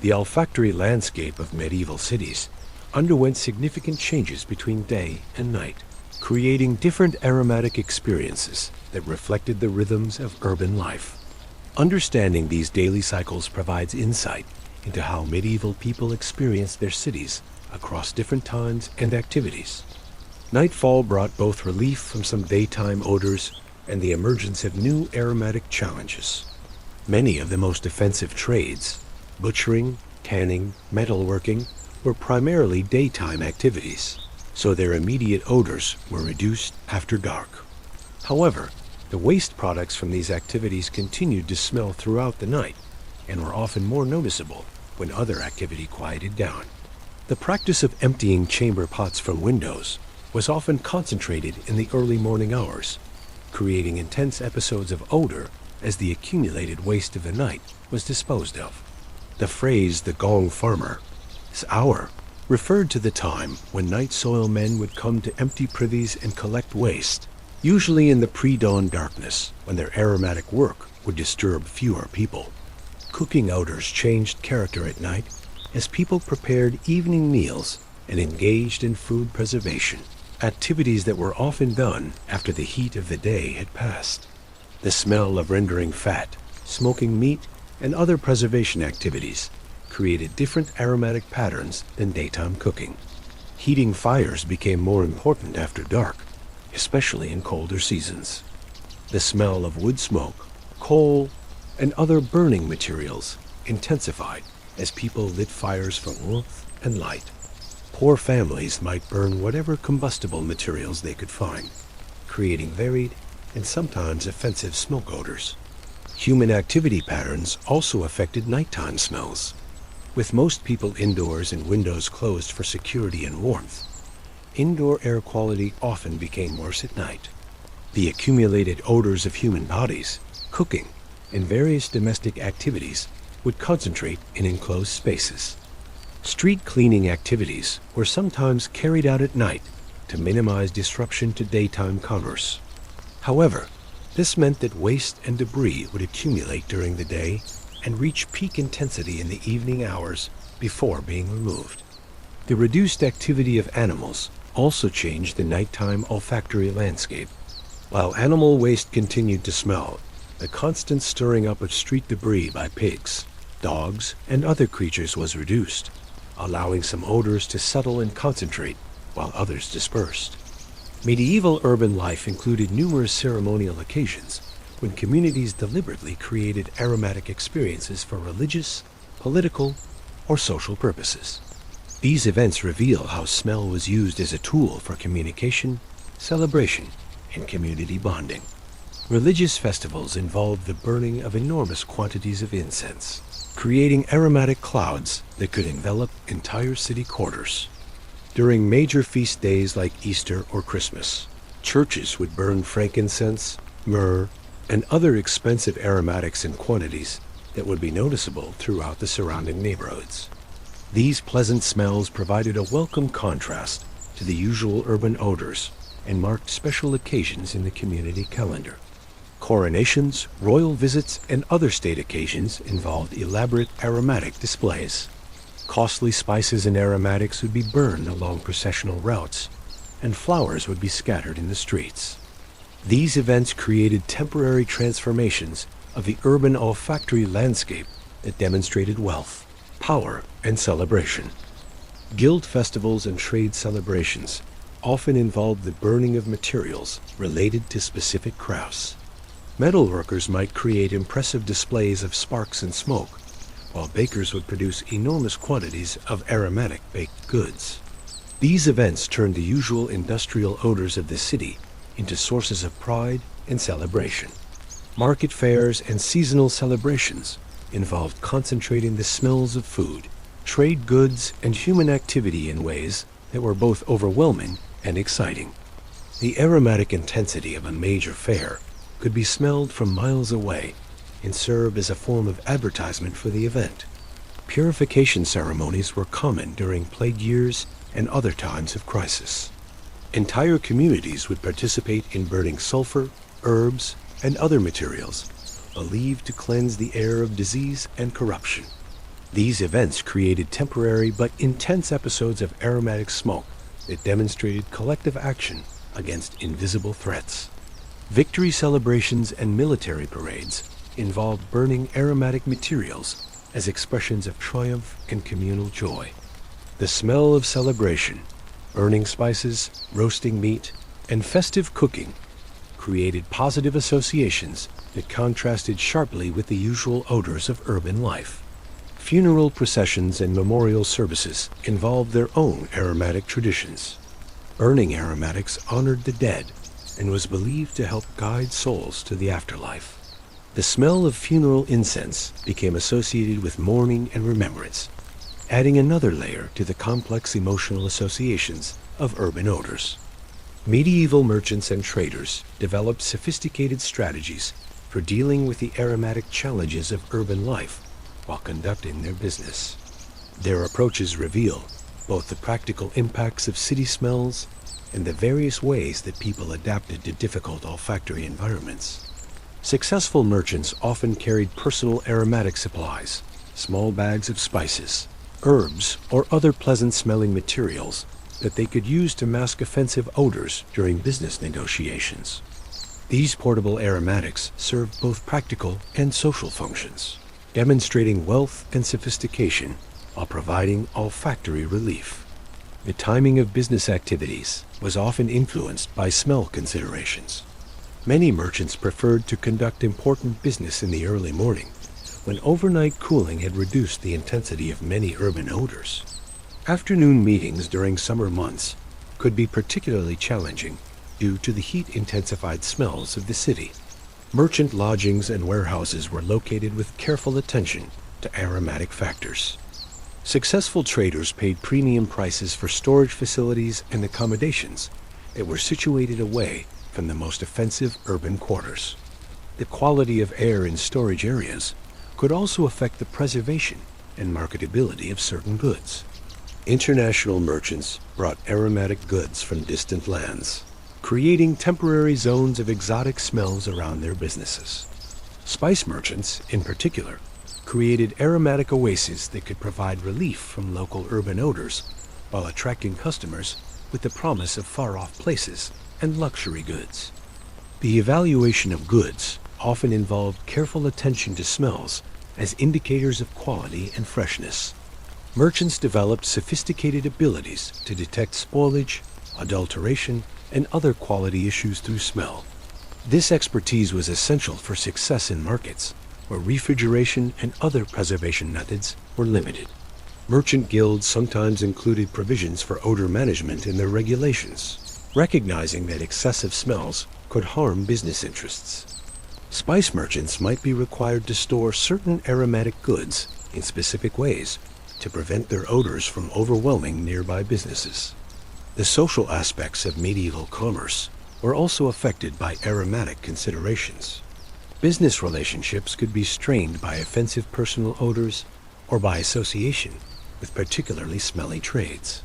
The olfactory landscape of medieval cities underwent significant changes between day and night, creating different aromatic experiences that reflected the rhythms of urban life. Understanding these daily cycles provides insight into how medieval people experienced their cities across different times and activities. Nightfall brought both relief from some daytime odors and the emergence of new aromatic challenges. Many of the most offensive trades, butchering, canning, metalworking, were primarily daytime activities, so their immediate odors were reduced after dark. However, the waste products from these activities continued to smell throughout the night and were often more noticeable when other activity quieted down. The practice of emptying chamber pots from windows was often concentrated in the early morning hours, creating intense episodes of odor as the accumulated waste of the night was disposed of. The phrase, "the gong farmer's hour," referred to the time when night soil men would come to empty privies and collect waste, usually in the pre-dawn darkness when their aromatic work would disturb fewer people. Cooking odors changed character at night as people prepared evening meals and engaged in food preservation, activities that were often done after the heat of the day had passed. The smell of rendering fat, smoking meat, and other preservation activities created different aromatic patterns than daytime cooking. Heating fires became more important after dark, especially in colder seasons. The smell of wood smoke, coal, and other burning materials intensified as people lit fires for warmth and light. Poor families might burn whatever combustible materials they could find, creating varied and sometimes offensive smoke odors. Human activity patterns also affected nighttime smells. With most people indoors and windows closed for security and warmth, indoor air quality often became worse at night. The accumulated odors of human bodies, cooking, and various domestic activities would concentrate in enclosed spaces. Street cleaning activities were sometimes carried out at night to minimize disruption to daytime commerce. However, this meant that waste and debris would accumulate during the day and reach peak intensity in the evening hours before being removed. The reduced activity of animals also changed the nighttime olfactory landscape. While animal waste continued to smell, the constant stirring up of street debris by pigs, dogs, and other creatures was reduced, allowing some odors to settle and concentrate while others dispersed. Medieval urban life included numerous ceremonial occasions when communities deliberately created aromatic experiences for religious, political, or social purposes. These events reveal how smell was used as a tool for communication, celebration, and community bonding. Religious festivals involved the burning of enormous quantities of incense, creating aromatic clouds that could envelop entire city quarters. During major feast days like Easter or Christmas, churches would burn frankincense, myrrh, and other expensive aromatics in quantities that would be noticeable throughout the surrounding neighborhoods. These pleasant smells provided a welcome contrast to the usual urban odors and marked special occasions in the community calendar. Coronations, royal visits, and other state occasions involved elaborate aromatic displays. Costly spices and aromatics would be burned along processional routes, and flowers would be scattered in the streets. These events created temporary transformations of the urban olfactory landscape that demonstrated wealth, power, and celebration. Guild festivals and trade celebrations often involved the burning of materials related to specific crafts. Metalworkers might create impressive displays of sparks and smoke, while bakers would produce enormous quantities of aromatic baked goods. These events turned the usual industrial odors of the city into sources of pride and celebration. Market fairs and seasonal celebrations involved concentrating the smells of food, trade goods, and human activity in ways that were both overwhelming and exciting. The aromatic intensity of a major fair could be smelled from miles away and serve as a form of advertisement for the event. Purification ceremonies were common during plague years and other times of crisis. Entire communities would participate in burning sulfur, herbs, and other materials, believed to cleanse the air of disease and corruption. These events created temporary but intense episodes of aromatic smoke that demonstrated collective action against invisible threats. Victory celebrations and military parades involved burning aromatic materials as expressions of triumph and communal joy. The smell of celebration, burning spices, roasting meat, and festive cooking created positive associations that contrasted sharply with the usual odors of urban life. Funeral processions and memorial services involved their own aromatic traditions. Burning aromatics honored the dead and was believed to help guide souls to the afterlife. The smell of funeral incense became associated with mourning and remembrance, adding another layer to the complex emotional associations of urban odors. Medieval merchants and traders developed sophisticated strategies for dealing with the aromatic challenges of urban life while conducting their business. Their approaches reveal both the practical impacts of city smells and the various ways that people adapted to difficult olfactory environments. Successful merchants often carried personal aromatic supplies, small bags of spices, herbs, or other pleasant-smelling materials that they could use to mask offensive odors during business negotiations. These portable aromatics served both practical and social functions, demonstrating wealth and sophistication while providing olfactory relief. The timing of business activities was often influenced by smell considerations. Many merchants preferred to conduct important business in the early morning, when overnight cooling had reduced the intensity of many urban odors. Afternoon meetings during summer months could be particularly challenging due to the heat-intensified smells of the city. Merchant lodgings and warehouses were located with careful attention to aromatic factors. Successful traders paid premium prices for storage facilities and accommodations that were situated away from the most offensive urban quarters. The quality of air in storage areas could also affect the preservation and marketability of certain goods. International merchants brought aromatic goods from distant lands, creating temporary zones of exotic smells around their businesses. Spice merchants, in particular, created aromatic oases that could provide relief from local urban odors while attracting customers with the promise of far-off places and luxury goods. The evaluation of goods often involved careful attention to smells as indicators of quality and freshness. Merchants developed sophisticated abilities to detect spoilage, adulteration, and other quality issues through smell. This expertise was essential for success in markets where refrigeration and other preservation methods were limited. Merchant guilds sometimes included provisions for odor management in their regulations, recognizing that excessive smells could harm business interests. Spice merchants might be required to store certain aromatic goods in specific ways to prevent their odors from overwhelming nearby businesses. The social aspects of medieval commerce were also affected by aromatic considerations. Business relationships could be strained by offensive personal odors or by association with particularly smelly trades.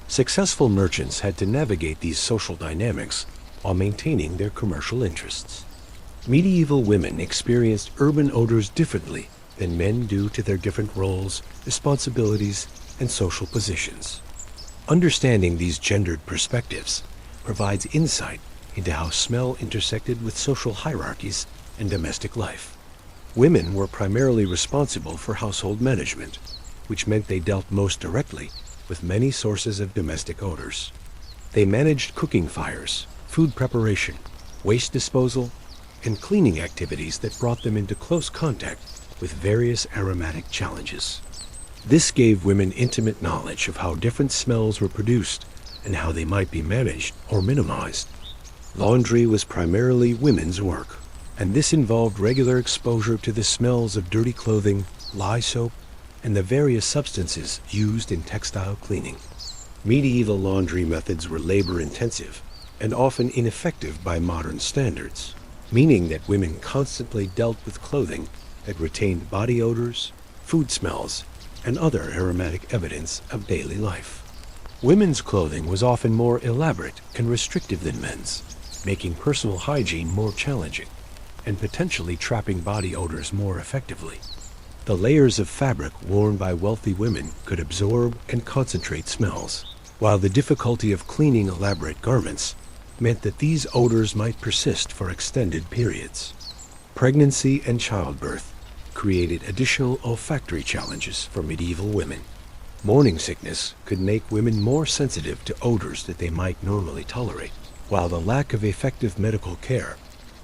Successful merchants had to navigate these social dynamics while maintaining their commercial interests. Medieval women experienced urban odors differently than men due to their different roles, responsibilities, and social positions. Understanding these gendered perspectives provides insight into how smell intersected with social hierarchies and domestic life. Women were primarily responsible for household management, which meant they dealt most directly with many sources of domestic odors. They managed cooking fires, food preparation, waste disposal, and cleaning activities that brought them into close contact with various aromatic challenges. This gave women intimate knowledge of how different smells were produced and how they might be managed or minimized. Laundry was primarily women's work, and this involved regular exposure to the smells of dirty clothing, lye soap, and the various substances used in textile cleaning. Medieval laundry methods were labor-intensive and often ineffective by modern standards, meaning that women constantly dealt with clothing that retained body odors, food smells, and other aromatic evidence of daily life. Women's clothing was often more elaborate and restrictive than men's, making personal hygiene more challenging and potentially trapping body odors more effectively. The layers of fabric worn by wealthy women could absorb and concentrate smells, while the difficulty of cleaning elaborate garments meant that these odors might persist for extended periods. Pregnancy and childbirth created additional olfactory challenges for medieval women. Morning sickness could make women more sensitive to odors that they might normally tolerate, while the lack of effective medical care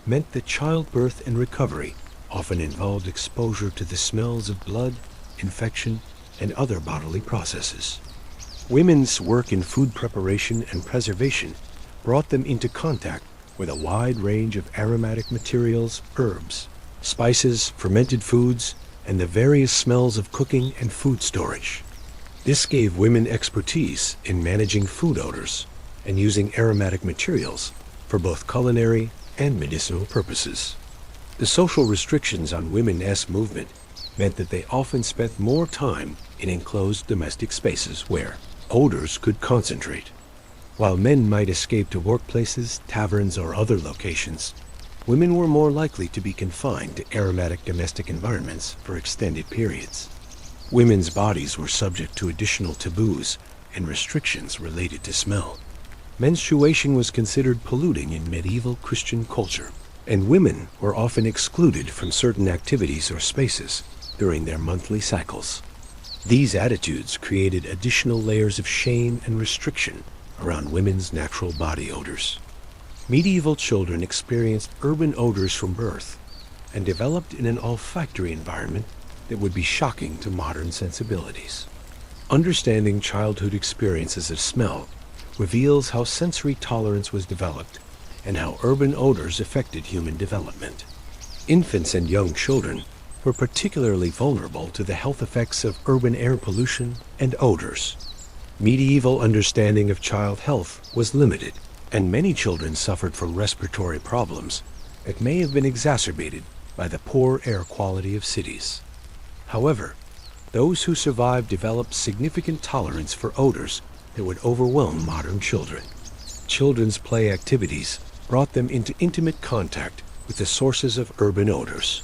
meant that childbirth and recovery often involved exposure to the smells of blood, infection, and other bodily processes. Women's work in food preparation and preservation brought them into contact with a wide range of aromatic materials, herbs, spices, fermented foods, and the various smells of cooking and food storage. This gave women expertise in managing food odors and using aromatic materials for both culinary and medicinal purposes. The social restrictions on women's movement meant that they often spent more time in enclosed domestic spaces where odors could concentrate. While men might escape to workplaces, taverns, or other locations, women were more likely to be confined to aromatic domestic environments for extended periods. Women's bodies were subject to additional taboos and restrictions related to smell. Menstruation was considered polluting in medieval Christian culture, and women were often excluded from certain activities or spaces during their monthly cycles. These attitudes created additional layers of shame and restriction around women's natural body odors. Medieval children experienced urban odors from birth and developed in an olfactory environment that would be shocking to modern sensibilities. Understanding childhood experiences of smell reveals how sensory tolerance was developed and how urban odors affected human development. Infants and young children were particularly vulnerable to the health effects of urban air pollution and odors. Medieval understanding of child health was limited, and many children suffered from respiratory problems that may have been exacerbated by the poor air quality of cities. However, those who survived developed significant tolerance for odors that would overwhelm modern children. Children's play activities brought them into intimate contact with the sources of urban odors.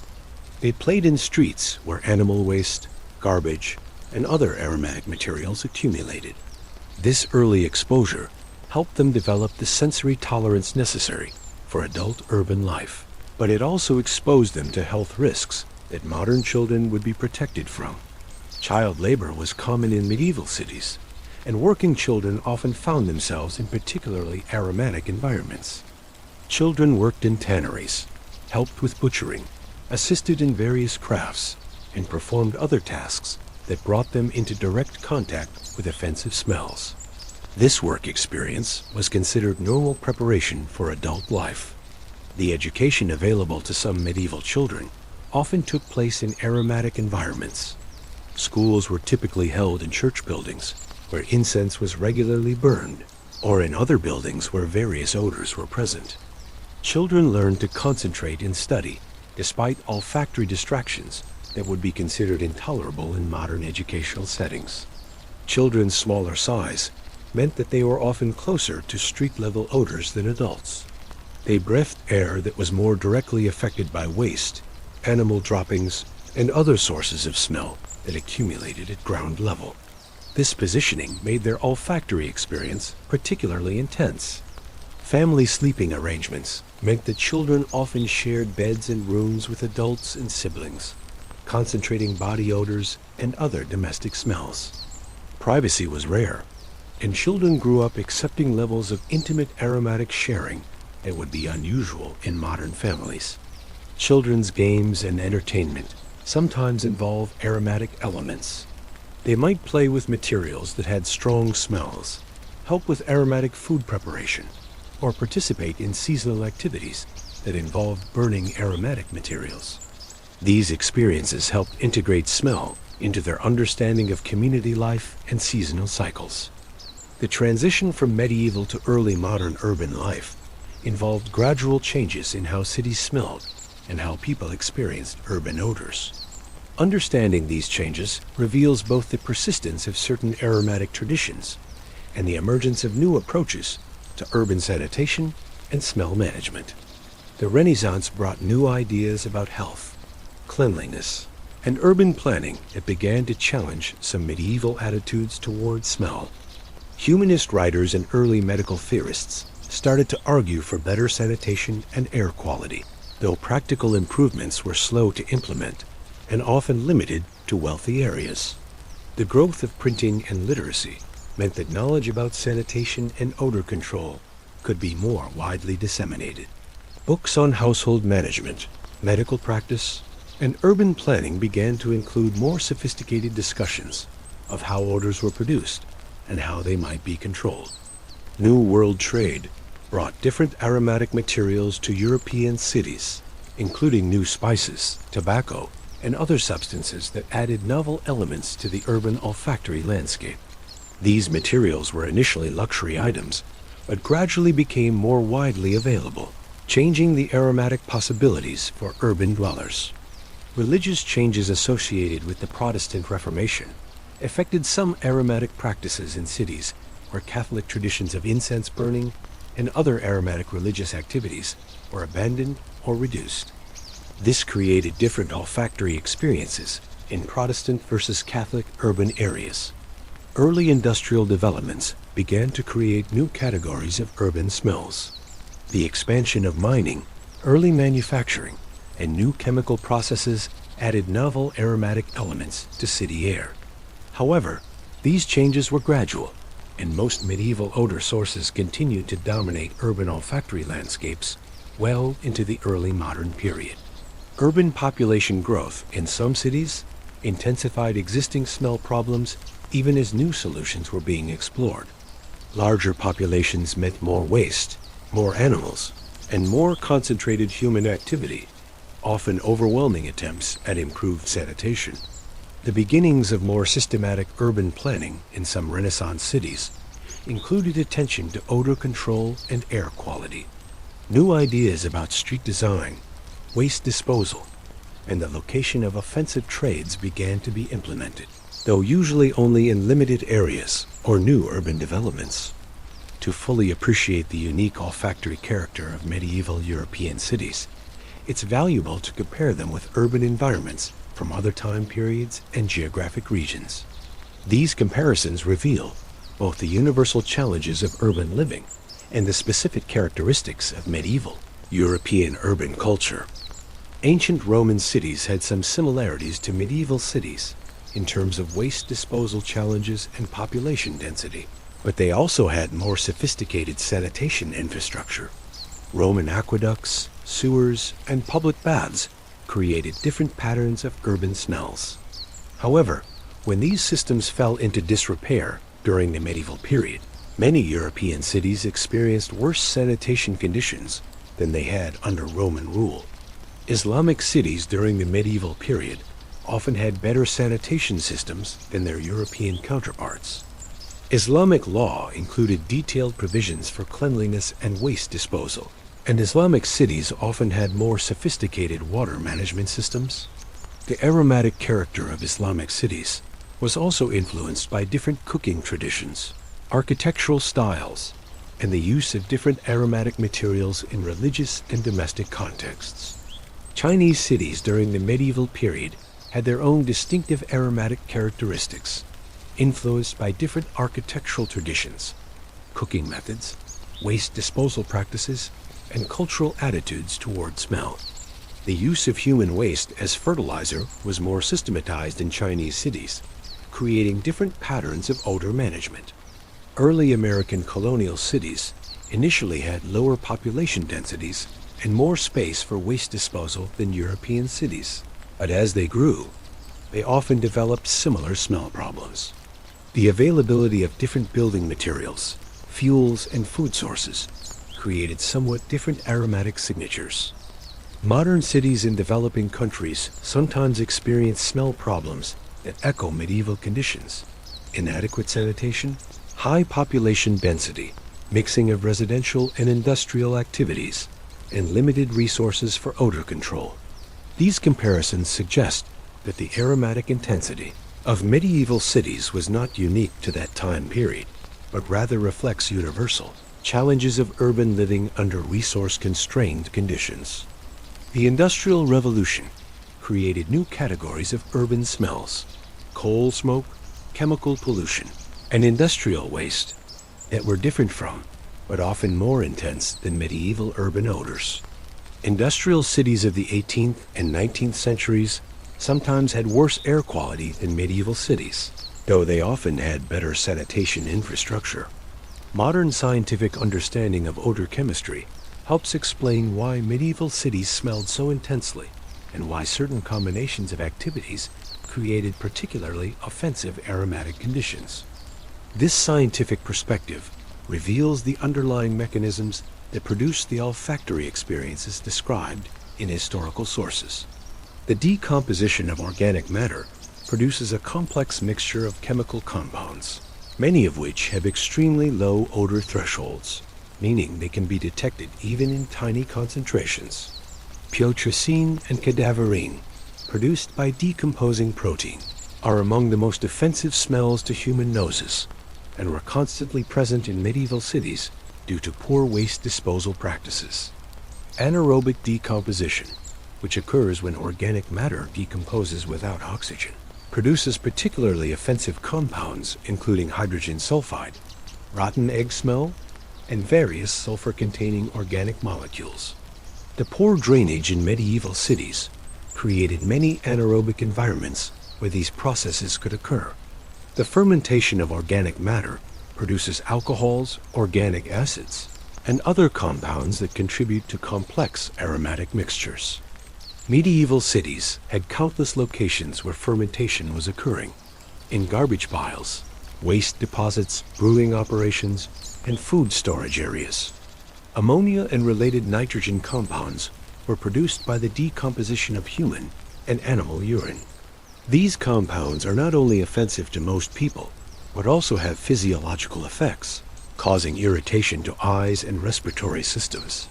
They played in streets where animal waste, garbage, and other aromatic materials accumulated. This early exposure helped them develop the sensory tolerance necessary for adult urban life, but it also exposed them to health risks that modern children would be protected from. Child labor was common in medieval cities, and working children often found themselves in particularly aromatic environments. Children worked in tanneries, helped with butchering, assisted in various crafts, and performed other tasks that brought them into direct contact with offensive smells. This work experience was considered normal preparation for adult life. The education available to some medieval children often took place in aromatic environments. Schools were typically held in church buildings, where incense was regularly burned, or in other buildings where various odors were present. Children learned to concentrate and study, despite olfactory distractions that would be considered intolerable in modern educational settings. Children's smaller size meant that they were often closer to street-level odors than adults. They breathed air that was more directly affected by waste, animal droppings, and other sources of smell that accumulated at ground level. This positioning made their olfactory experience particularly intense. Family sleeping arrangements meant that children often shared beds and rooms with adults and siblings, concentrating body odors and other domestic smells. Privacy was rare, and children grew up accepting levels of intimate aromatic sharing that would be unusual in modern families. Children's games and entertainment sometimes involve aromatic elements. They might play with materials that had strong smells, help with aromatic food preparation, or participate in seasonal activities that involved burning aromatic materials. These experiences helped integrate smell into their understanding of community life and seasonal cycles. The transition from medieval to early modern urban life involved gradual changes in how cities smelled and how people experienced urban odors. Understanding these changes reveals both the persistence of certain aromatic traditions and the emergence of new approaches to urban sanitation and smell management. The Renaissance brought new ideas about health, cleanliness, and urban planning that began to challenge some medieval attitudes toward smell. Humanist writers and early medical theorists started to argue for better sanitation and air quality, though practical improvements were slow to implement and often limited to wealthy areas. The growth of printing and literacy meant that knowledge about sanitation and odor control could be more widely disseminated. Books on household management, medical practice, and urban planning began to include more sophisticated discussions of how odors were produced and how they might be controlled. New World trade brought different aromatic materials to European cities, including new spices, tobacco, and other substances that added novel elements to the urban olfactory landscape. These materials were initially luxury items, but gradually became more widely available, changing the aromatic possibilities for urban dwellers. Religious changes associated with the Protestant Reformation affected some aromatic practices in cities where Catholic traditions of incense burning and other aromatic religious activities were abandoned or reduced. This created different olfactory experiences in Protestant versus Catholic urban areas. Early industrial developments began to create new categories of urban smells. The expansion of mining, early manufacturing, and new chemical processes added novel aromatic elements to city air. However, these changes were gradual, and most medieval odor sources continued to dominate urban olfactory landscapes well into the early modern period. Urban population growth in some cities intensified existing smell problems even as new solutions were being explored. Larger populations meant more waste, more animals, and more concentrated human activity. often overwhelming attempts at improved sanitation. The beginnings of more systematic urban planning in some Renaissance cities included attention to odor control and air quality. New ideas about street design, waste disposal, and the location of offensive trades began to be implemented, though usually only in limited areas or new urban developments. To fully appreciate the unique olfactory character of medieval European cities, it's valuable to compare them with urban environments from other time periods and geographic regions. These comparisons reveal both the universal challenges of urban living and the specific characteristics of medieval European urban culture. Ancient Roman cities had some similarities to medieval cities in terms of waste disposal challenges and population density, but they also had more sophisticated sanitation infrastructure. Roman aqueducts, sewers, and public baths created different patterns of urban smells. However, when these systems fell into disrepair during the medieval period, many European cities experienced worse sanitation conditions than they had under Roman rule. Islamic cities during the medieval period often had better sanitation systems than their European counterparts. Islamic law included detailed provisions for cleanliness and waste disposal, and Islamic cities often had more sophisticated water management systems. The aromatic character of Islamic cities was also influenced by different cooking traditions, architectural styles, and the use of different aromatic materials in religious and domestic contexts. Chinese cities during the medieval period had their own distinctive aromatic characteristics, influenced by different architectural traditions, cooking methods, waste disposal practices, and cultural attitudes toward smell. The use of human waste as fertilizer was more systematized in Chinese cities, creating different patterns of odor management. Early American colonial cities initially had lower population densities and more space for waste disposal than European cities, but as they grew, they often developed similar smell problems. The availability of different building materials, fuels, and food sources created somewhat different aromatic signatures. Modern cities in developing countries sometimes experience smell problems that echo medieval conditions: inadequate sanitation, high population density, mixing of residential and industrial activities, and limited resources for odor control. These comparisons suggest that the aromatic intensity of medieval cities was not unique to that time period, but rather reflects universal challenges of urban living under resource-constrained conditions. The Industrial Revolution created new categories of urban smells: coal smoke, chemical pollution, and industrial waste that were different from, but often more intense than medieval urban odors. Industrial cities of the 18th and 19th centuries sometimes had worse air quality than medieval cities, though they often had better sanitation infrastructure. Modern scientific understanding of odor chemistry helps explain why medieval cities smelled so intensely and why certain combinations of activities created particularly offensive aromatic conditions. This scientific perspective reveals the underlying mechanisms that produce the olfactory experiences described in historical sources. The decomposition of organic matter produces a complex mixture of chemical compounds, many of which have extremely low odor thresholds, meaning they can be detected even in tiny concentrations. Putrescine and cadaverine, produced by decomposing protein, are among the most offensive smells to human noses, and were constantly present in medieval cities due to poor waste disposal practices. Anaerobic decomposition, which occurs when organic matter decomposes without oxygen, produces particularly offensive compounds including hydrogen sulfide, rotten egg smell, and various sulfur-containing organic molecules. The poor drainage in medieval cities created many anaerobic environments where these processes could occur. The fermentation of organic matter produces alcohols, organic acids, and other compounds that contribute to complex aromatic mixtures. Medieval cities had countless locations where fermentation was occurring: in garbage piles, waste deposits, brewing operations, and food storage areas. Ammonia and related nitrogen compounds were produced by the decomposition of human and animal urine. These compounds are not only offensive to most people, but also have physiological effects, causing irritation to eyes and respiratory systems.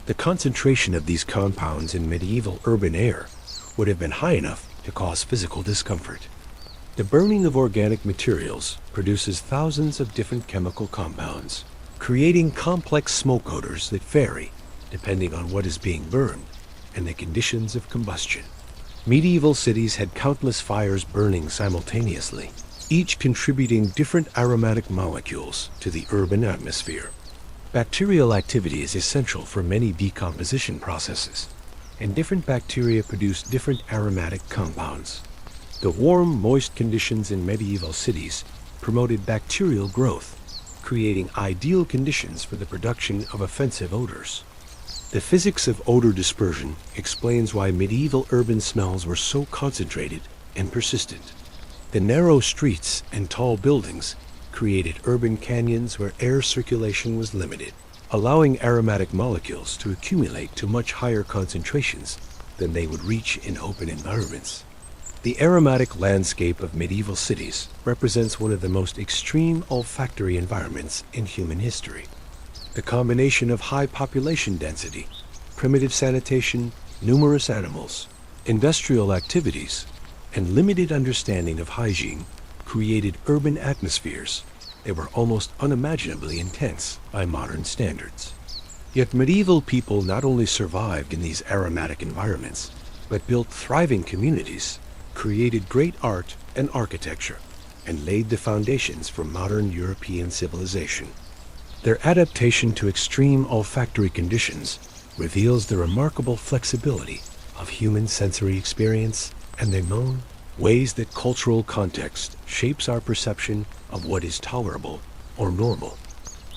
The concentration of these compounds in medieval urban air would have been high enough to cause physical discomfort. The burning of organic materials produces thousands of different chemical compounds, creating complex smoke odors that vary depending on what is being burned and the conditions of combustion. Medieval cities had countless fires burning simultaneously, each contributing different aromatic molecules to the urban atmosphere. Bacterial activity is essential for many decomposition processes, and different bacteria produce different aromatic compounds. The warm, moist conditions in medieval cities promoted bacterial growth, creating ideal conditions for the production of offensive odors. The physics of odor dispersion explains why medieval urban smells were so concentrated and persistent. The narrow streets and tall buildings created urban canyons where air circulation was limited, allowing aromatic molecules to accumulate to much higher concentrations than they would reach in open environments. The aromatic landscape of medieval cities represents one of the most extreme olfactory environments in human history. The combination of high population density, primitive sanitation, numerous animals, industrial activities, and limited understanding of hygiene created urban atmospheres that were almost unimaginably intense by modern standards. Yet medieval people not only survived in these aromatic environments, but built thriving communities, created great art and architecture, and laid the foundations for modern European civilization. Their adaptation to extreme olfactory conditions reveals the remarkable flexibility of human sensory experience and the known ways that cultural context shapes our perception of what is tolerable or normal.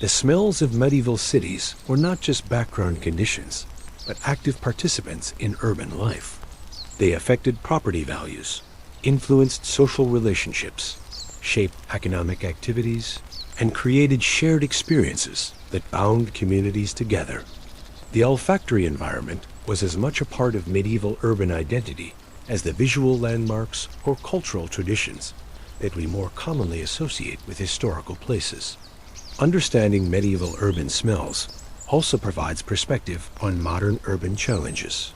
The smells of medieval cities were not just background conditions, but active participants in urban life. They affected property values, influenced social relationships, shaped economic activities, and created shared experiences that bound communities together. The olfactory environment was as much a part of medieval urban identity as the visual landmarks or cultural traditions that we more commonly associate with historical places. Understanding medieval urban smells also provides perspective on modern urban challenges.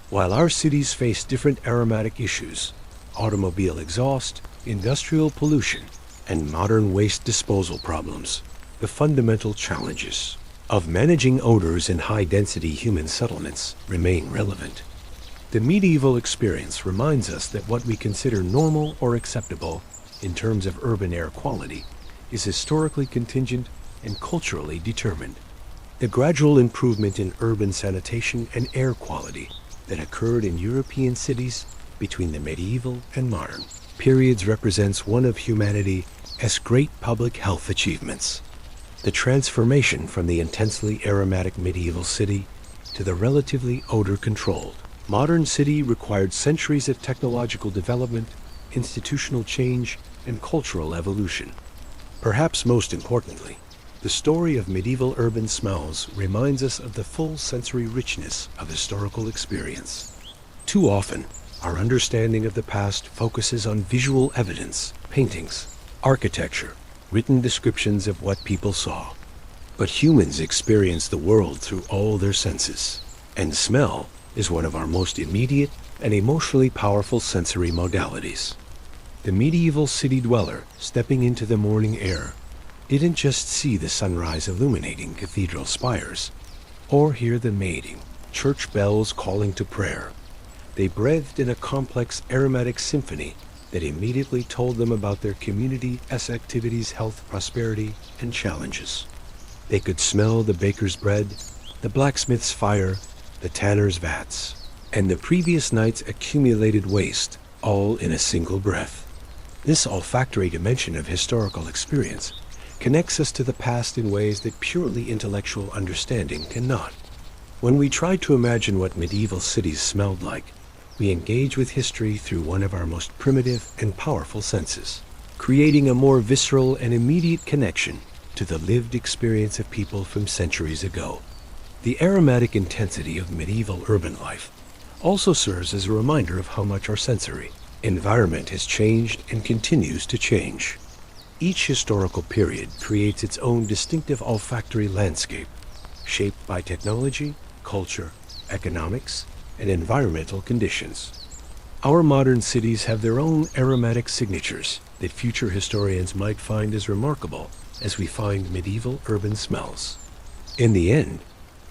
While our cities face different aromatic issues, automobile exhaust, industrial pollution, and modern waste disposal problems, the fundamental challenges of managing odors in high-density human settlements remain relevant. The medieval experience reminds us that what we consider normal or acceptable in terms of urban air quality is historically contingent and culturally determined. The gradual improvement in urban sanitation and air quality that occurred in European cities between the medieval and modern periods represents one of humanity's great public health achievements. The transformation from the intensely aromatic medieval city to the relatively odor-controlled modern city required centuries of technological development, institutional change, and cultural evolution. Perhaps most importantly, the story of medieval urban smells reminds us of the full sensory richness of historical experience. Too often, our understanding of the past focuses on visual evidence, paintings, architecture, written descriptions of what people saw. But humans experience the world through all their senses, and smell is one of our most immediate and emotionally powerful sensory modalities. The medieval city dweller stepping into the morning air didn't just see the sunrise illuminating cathedral spires, or hear the mating church bells calling to prayer. They breathed in a complex aromatic symphony that immediately told them about their community's activities, health, prosperity, and challenges. They could smell the baker's bread, the blacksmith's fire, the tanner's vats, and the previous night's accumulated waste, all in a single breath. This olfactory dimension of historical experience connects us to the past in ways that purely intellectual understanding cannot. When we try to imagine what medieval cities smelled like, we engage with history through one of our most primitive and powerful senses, creating a more visceral and immediate connection to the lived experience of people from centuries ago. The aromatic intensity of medieval urban life also serves as a reminder of how much our sensory environment has changed and continues to change. Each historical period creates its own distinctive olfactory landscape, shaped by technology, culture, economics, and environmental conditions. Our modern cities have their own aromatic signatures that future historians might find as remarkable as we find medieval urban smells. In the end,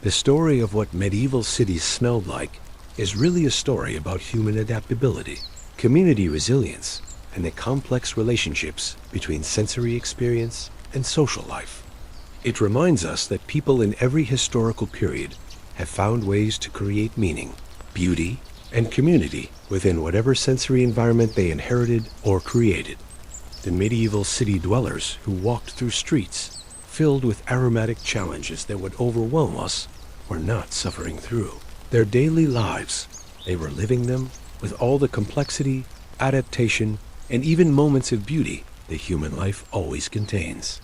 the story of what medieval cities smelled like is really a story about human adaptability, community resilience, and the complex relationships between sensory experience and social life. It reminds us that people in every historical period have found ways to create meaning, beauty, and community within whatever sensory environment they inherited or created. The medieval city dwellers who walked through streets filled with aromatic challenges that would overwhelm us were not suffering through their daily lives. They were living them with all the complexity, adaptation, and even moments of beauty that human life always contains.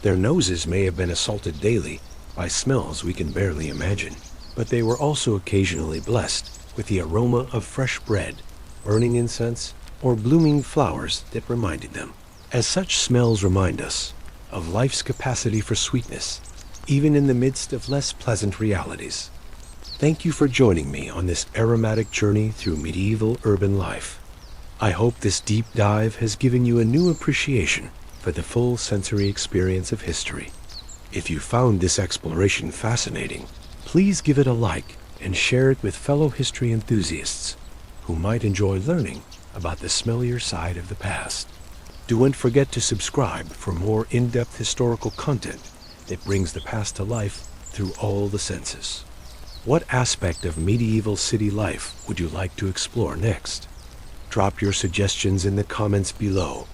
Their noses may have been assaulted daily by smells we can barely imagine, but they were also occasionally blessed with the aroma of fresh bread, burning incense, or blooming flowers that reminded them. As such smells remind us of life's capacity for sweetness, even in the midst of less pleasant realities. Thank you for joining me on this aromatic journey through medieval urban life. I hope this deep dive has given you a new appreciation for the full sensory experience of history. If you found this exploration fascinating, please give it a like and share it with fellow history enthusiasts who might enjoy learning about the smellier side of the past. Don't forget to subscribe for more in-depth historical content that brings the past to life through all the senses. What aspect of medieval city life would you like to explore next? Drop your suggestions in the comments below,